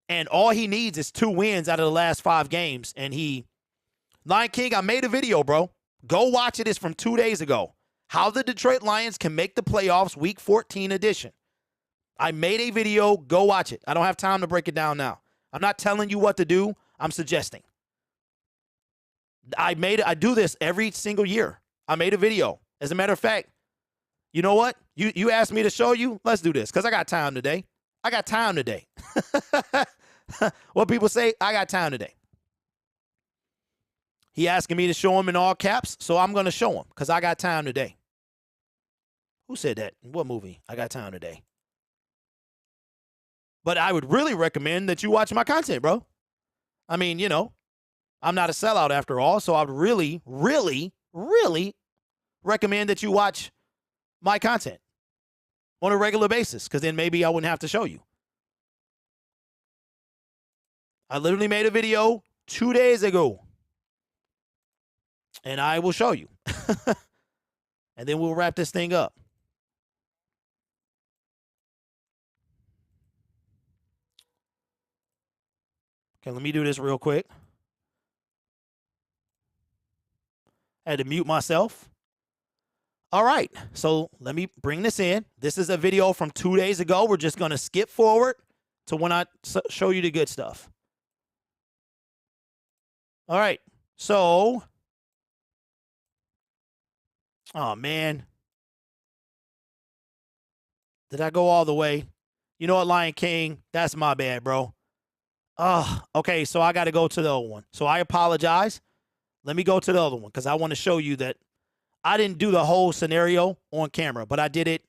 And all he needs is 2 wins out of the last 5 games. And Lion King, I made a video, bro. Go watch it. It's from 2 days ago. How the Detroit Lions can make the playoffs, Week 14 edition. I made a video. Go watch it. I don't have time to break it down now. I'm not telling you what to do. I'm suggesting. I do this every single year. I made a video. As a matter of fact, you know what? You asked me to show you. Let's do this because I got time today. I got time today. What people say, I got time today. He asking me to show him in all caps, so I'm going to show him because I got time today. Who said that? In what movie? I got time today. But I would really recommend that you watch my content, bro. I mean, I'm not a sellout after all, so I'd really, really, really recommend that you watch my content on a regular basis because then maybe I wouldn't have to show you. I literally made a video 2 days ago, and I will show you. And then we'll wrap this thing up. Okay, let me do this real quick. I had to mute myself. All right, so let me bring this in. This is a video from 2 days ago. We're just going to skip forward to when I show you the good stuff. All right, so, oh, man. Did I go all the way? You know what, Lion King? That's my bad, bro. Okay, so I got to go to the other one. So I apologize. Let me go to the other one because I want to show you that I didn't do the whole scenario on camera, but I did it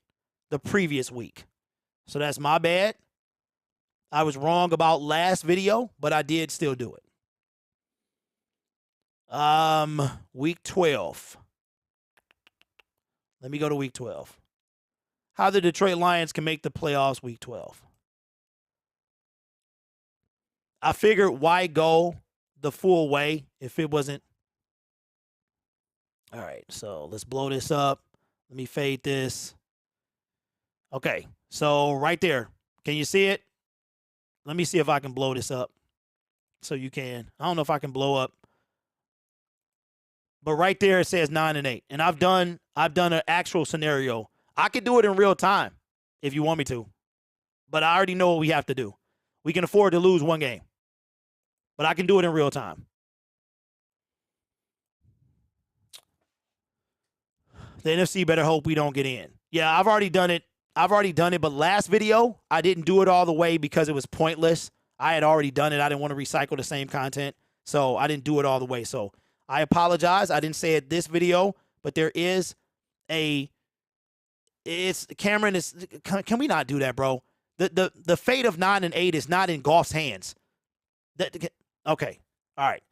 the previous week. So that's my bad. I was wrong about last video, but I did still do it. Week 12. Let me go to week 12. How the Detroit Lions can make the playoffs week 12. I figured why go the full way if it wasn't. All right, so let's blow this up. Let me fade this. Okay, so right there. Can you see it? Let me see if I can blow this up so you can. I don't know if I can blow up. But right there it says 9-8. And I've done an actual scenario. I could do it in real time if you want me to. But I already know what we have to do. We can afford to lose one game. But I can do it in real time. The NFC better hope we don't get in. Yeah, I've already done it. But last video, I didn't do it all the way because it was pointless. I had already done it. I didn't want to recycle the same content. So I didn't do it all the way. So I apologize. I didn't say it this video, but there is Cameron is, can we not do that, bro? The fate of 9-8 is not in Goff's hands. Okay. All right.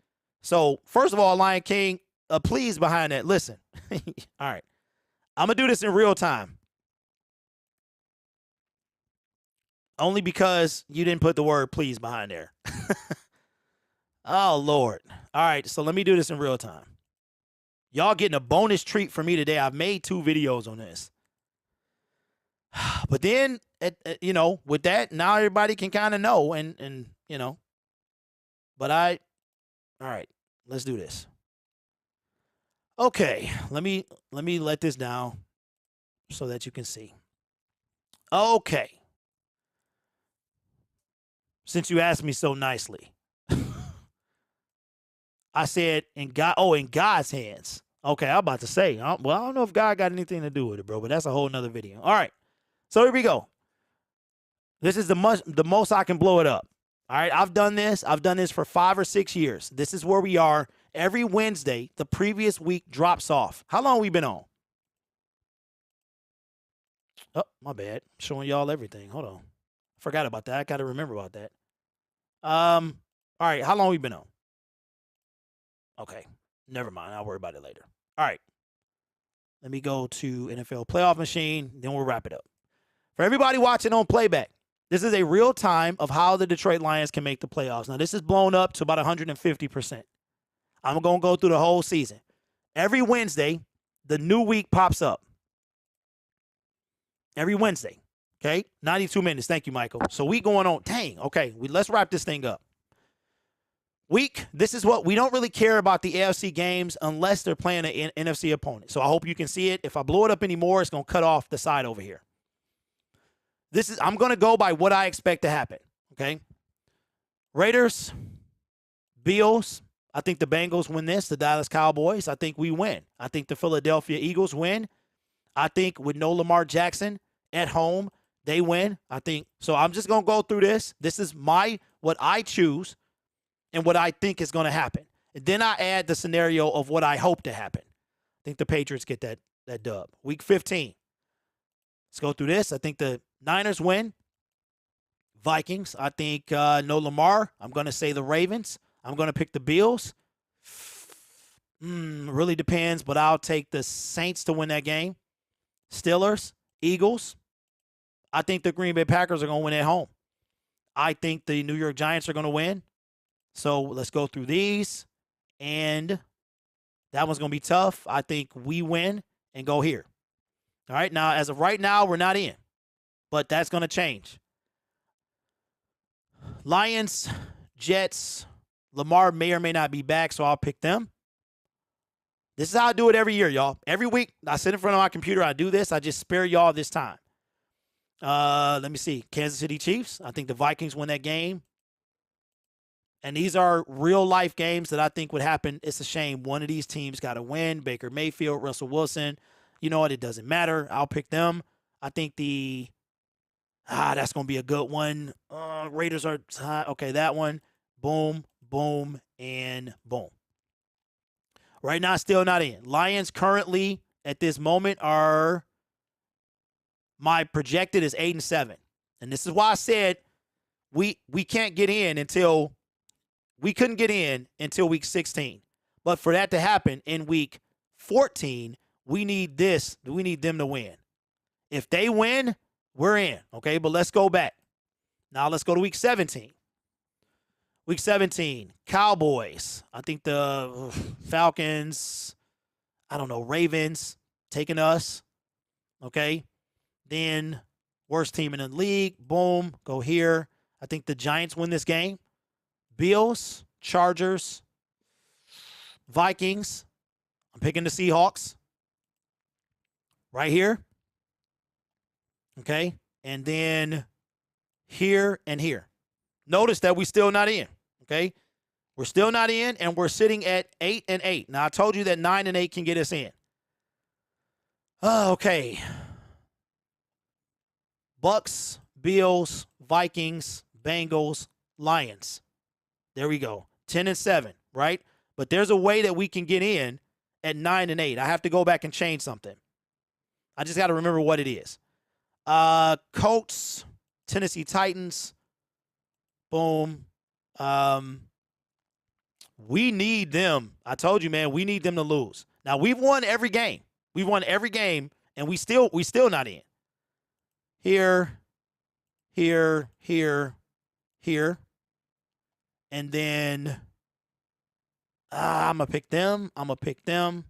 So first of all, Lion King, please behind that. Listen. All right. I'm going to do this in real time. Only because you didn't put the word please behind there. Oh, Lord. All right, so let me do this in real time. Y'all getting a bonus treat from me today. I've made 2 videos on this. But then, with that, now everybody can kind of know. But all right, let's do this. Okay, let me let this down so that you can see. Okay. Since you asked me so nicely. I said, in God's hands. Okay, I'm about to say. Well, I don't know if God got anything to do with it, bro, but that's a whole nother video. All right, so here we go. This is the most I can blow it up. All right, I've done this for 5 or 6 years. This is where we are. Every Wednesday, the previous week drops off. How long we been on? Oh, my bad. Showing y'all everything. Hold on. Forgot about that. I got to remember about that. All right, how long we been on? Okay, never mind. I'll worry about it later. All right. Let me go to NFL Playoff Machine, then we'll wrap it up. For everybody watching on playback, this is a real time of how the Detroit Lions can make the playoffs. Now, this is blown up to about 150%. I'm going to go through the whole season. Every Wednesday, the new week pops up. Every Wednesday, okay? 92 minutes. Thank you, Michael. So we going on. Dang, okay. Let's wrap this thing up. This is what we don't really care about the AFC games unless they're playing an NFC opponent. So I hope you can see it. If I blow it up anymore, it's going to cut off the side over here. I'm going to go by what I expect to happen, okay? Raiders, Bills. I think the Bengals win this. The Dallas Cowboys, I think we win. I think the Philadelphia Eagles win. I think with no Lamar Jackson at home, they win. I think so. I'm just going to go through this. This is what I choose. And what I think is going to happen. And then I add the scenario of what I hope to happen. I think the Patriots get that dub. Week 15. Let's go through this. I think the Niners win. Vikings. I think no Lamar. I'm going to say the Ravens. I'm going to pick the Bills. Really depends, but I'll take the Saints to win that game. Steelers. Eagles. I think the Green Bay Packers are going to win at home. I think the New York Giants are going to win. So let's go through these, and that one's going to be tough. I think we win and go here. All right, now, as of right now, we're not in, but that's going to change. Lions, Jets, Lamar may or may not be back, so I'll pick them. This is how I do it every year, y'all. Every week, I sit in front of my computer, I do this. I just spare y'all this time. Let me see. Kansas City Chiefs. I think the Vikings win that game. And these are real-life games that I think would happen. It's a shame. One of these teams got to win. Baker Mayfield, Russell Wilson. You know what? It doesn't matter. I'll pick them. I think That's going to be a good one. Raiders are tied. Okay, that one. Boom, boom, and boom. Right now, still not in. Lions currently at this moment are, my projected is 8-7. And this is why I said we can't get in until, we couldn't get in until week 16. But for that to happen in week 14, we need them to win. If they win, we're in. Okay, but let's go back. Now let's go to week 17. Week 17, Cowboys. I think the Falcons, I don't know, Ravens taking us. Okay. Then worst team in the league. Boom. Go here. I think the Giants win this game. Bills, Chargers, Vikings. I'm picking the Seahawks. Right here. Okay. And then here and here. Notice that we're still not in. Okay. We're still not in, and we're sitting at 8-8. Now, I told you that 9-8 can get us in. Okay. Bucks, Bills, Vikings, Bengals, Lions. There we go. 10-7, right? But there's a way that we can get in at 9-8. I have to go back and change something. I just got to remember what it is. Colts, Tennessee Titans. Boom. We need them. I told you, man, we need them to lose. Now, we've won every game. We've won every game, and we still not in. Here, here, here, here. And then I'm going to pick them. I'm going to pick them.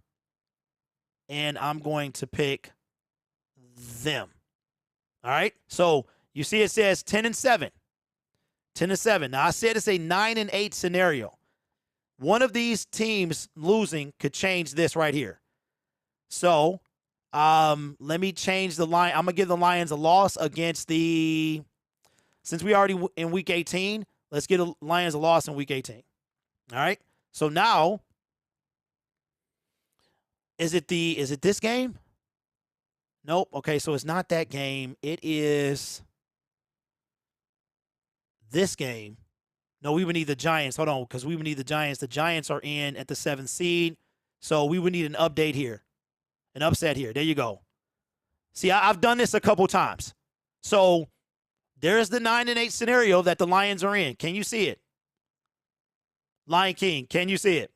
And I'm going to pick them. All right? So, you see it says 10-7. 10-7. Now, I said it's a 9-8 scenario. One of these teams losing could change this right here. So, let me change the line. I'm going to give the Lions a loss against the, since we already in week 18, let's give the Lions a loss in week 18. All right? So now, is it this game? Nope. Okay, so it's not that game. It is this game. No, we would need the Giants. Hold on, because we would need the Giants. The Giants are in at the 7th seed. So we would need an update here. An upset here. There you go. See, I've done this a couple times. So there's the 9-8 scenario that the Lions are in. Can you see it? Lion King, can you see it?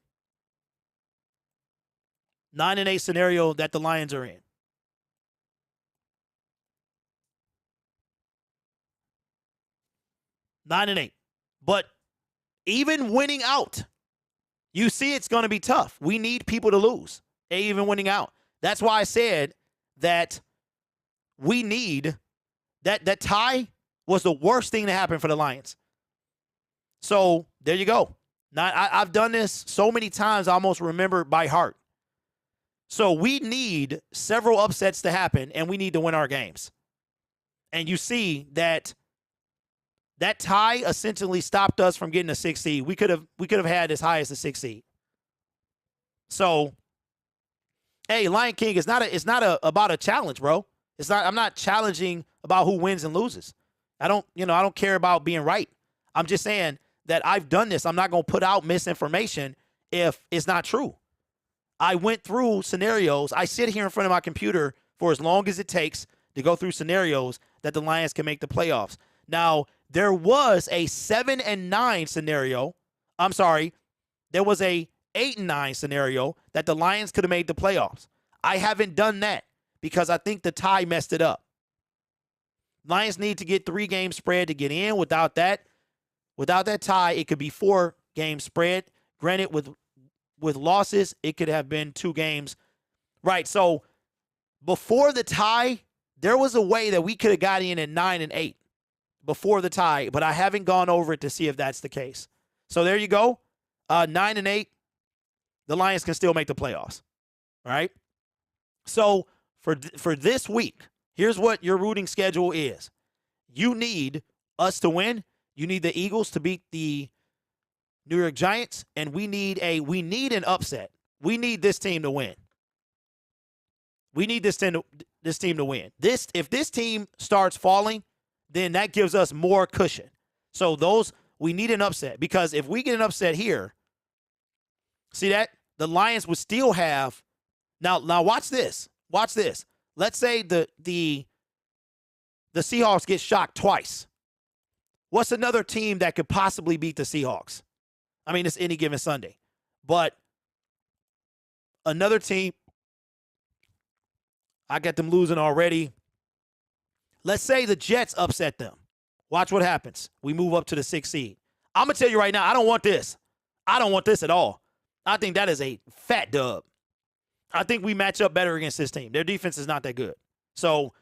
9-8 scenario that the Lions are in. Nine and 8. But even winning out, you see it's going to be tough. We need people to lose, even winning out. That's why I said that we need that tie was the worst thing to happen for the Lions. So there you go. Now, I've done this so many times, I almost remember it by heart. So we need several upsets to happen, and we need to win our games. And you see that tie essentially stopped us from getting a 6 seed. We could have had as high as a 6 seed. So, hey, Lion King, it's not about a challenge, bro. It's not. I'm not challenging about who wins and loses. I don't care about being right. I'm just saying that I've done this. I'm not going to put out misinformation if it's not true. I went through scenarios. I sit here in front of my computer for as long as it takes to go through scenarios that the Lions can make the playoffs. Now, there was a 7-9 scenario. I'm sorry. There was a 8-9 scenario that the Lions could have made the playoffs. I haven't done that because I think the tie messed it up. Lions need to get 3-game spread to get in. Without that tie, it could be 4-game spread. Granted, with losses, it could have been 2 games. Right, so before the tie, there was a way that we could have got in at 9-8 before the tie, but I haven't gone over it to see if that's the case. So there you go. 9-8, the Lions can still make the playoffs. All right? So for this week, here's what your rooting schedule is. You need us to win. You need the Eagles to beat the New York Giants, and we need an upset. We need this team to win. We need this team to win. If this team starts falling, then that gives us more cushion. So we need an upset, because if we get an upset here, see that? The Lions would still have now watch this. Watch this. Let's say the Seahawks get shocked twice. What's another team that could possibly beat the Seahawks? I mean, it's any given Sunday. But another team, I got them losing already. Let's say the Jets upset them. Watch what happens. We move up to the 6th seed. I'm going to tell you right now, I don't want this. I don't want this at all. I think that is a fat dub. I think we match up better against this team. Their defense is not that good. So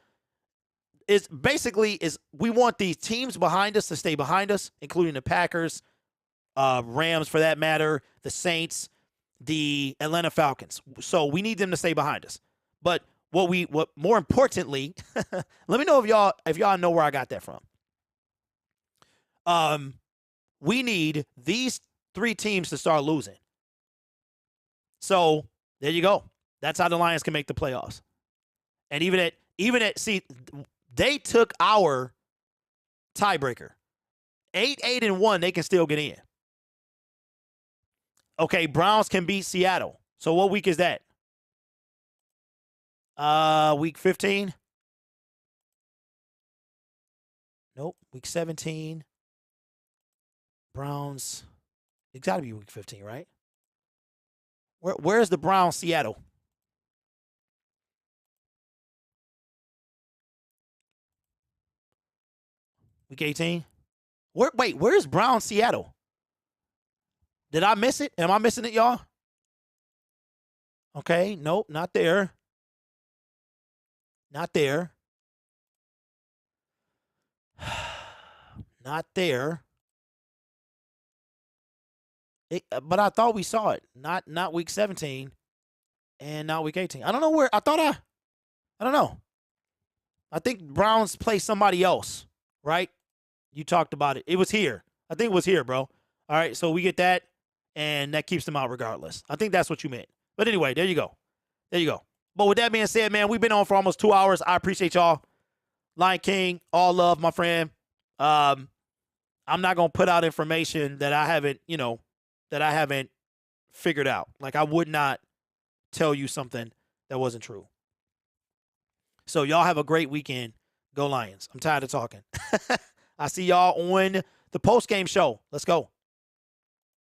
it's basically we want these teams behind us to stay behind us, including the Packers, Rams for that matter, the Saints, the Atlanta Falcons. So we need them to stay behind us. But what more importantly, let me know if y'all know where I got that from. We need these 3 teams to start losing. So there you go. That's how the Lions can make the playoffs. And even at see, they took our tiebreaker. 8-1, they can still get in. Okay, Browns can beat Seattle. So what week is that? Week 15? Nope, week 17. Browns. It's got to be week 15, right? Where's the Browns Seattle? Week 18? Where's Browns Seattle? Did I miss it? Am I missing it, y'all? Okay, nope, not there. Not there. Not there. But I thought we saw it. Not week 17 and not week 18. I don't know where. I don't know. I think Browns play somebody else, right? You talked about it. It was here. I think it was here, bro. All right, so we get that, and that keeps them out regardless. I think that's what you meant. But anyway, there you go. There you go. But with that being said, man, we've been on for almost 2 hours. I appreciate y'all. Lion King, all love, my friend. I'm not going to put out information that I haven't figured out. Like, I would not tell you something that wasn't true. So y'all have a great weekend. Go Lions. I'm tired of talking. I see y'all on the post-game show. Let's go.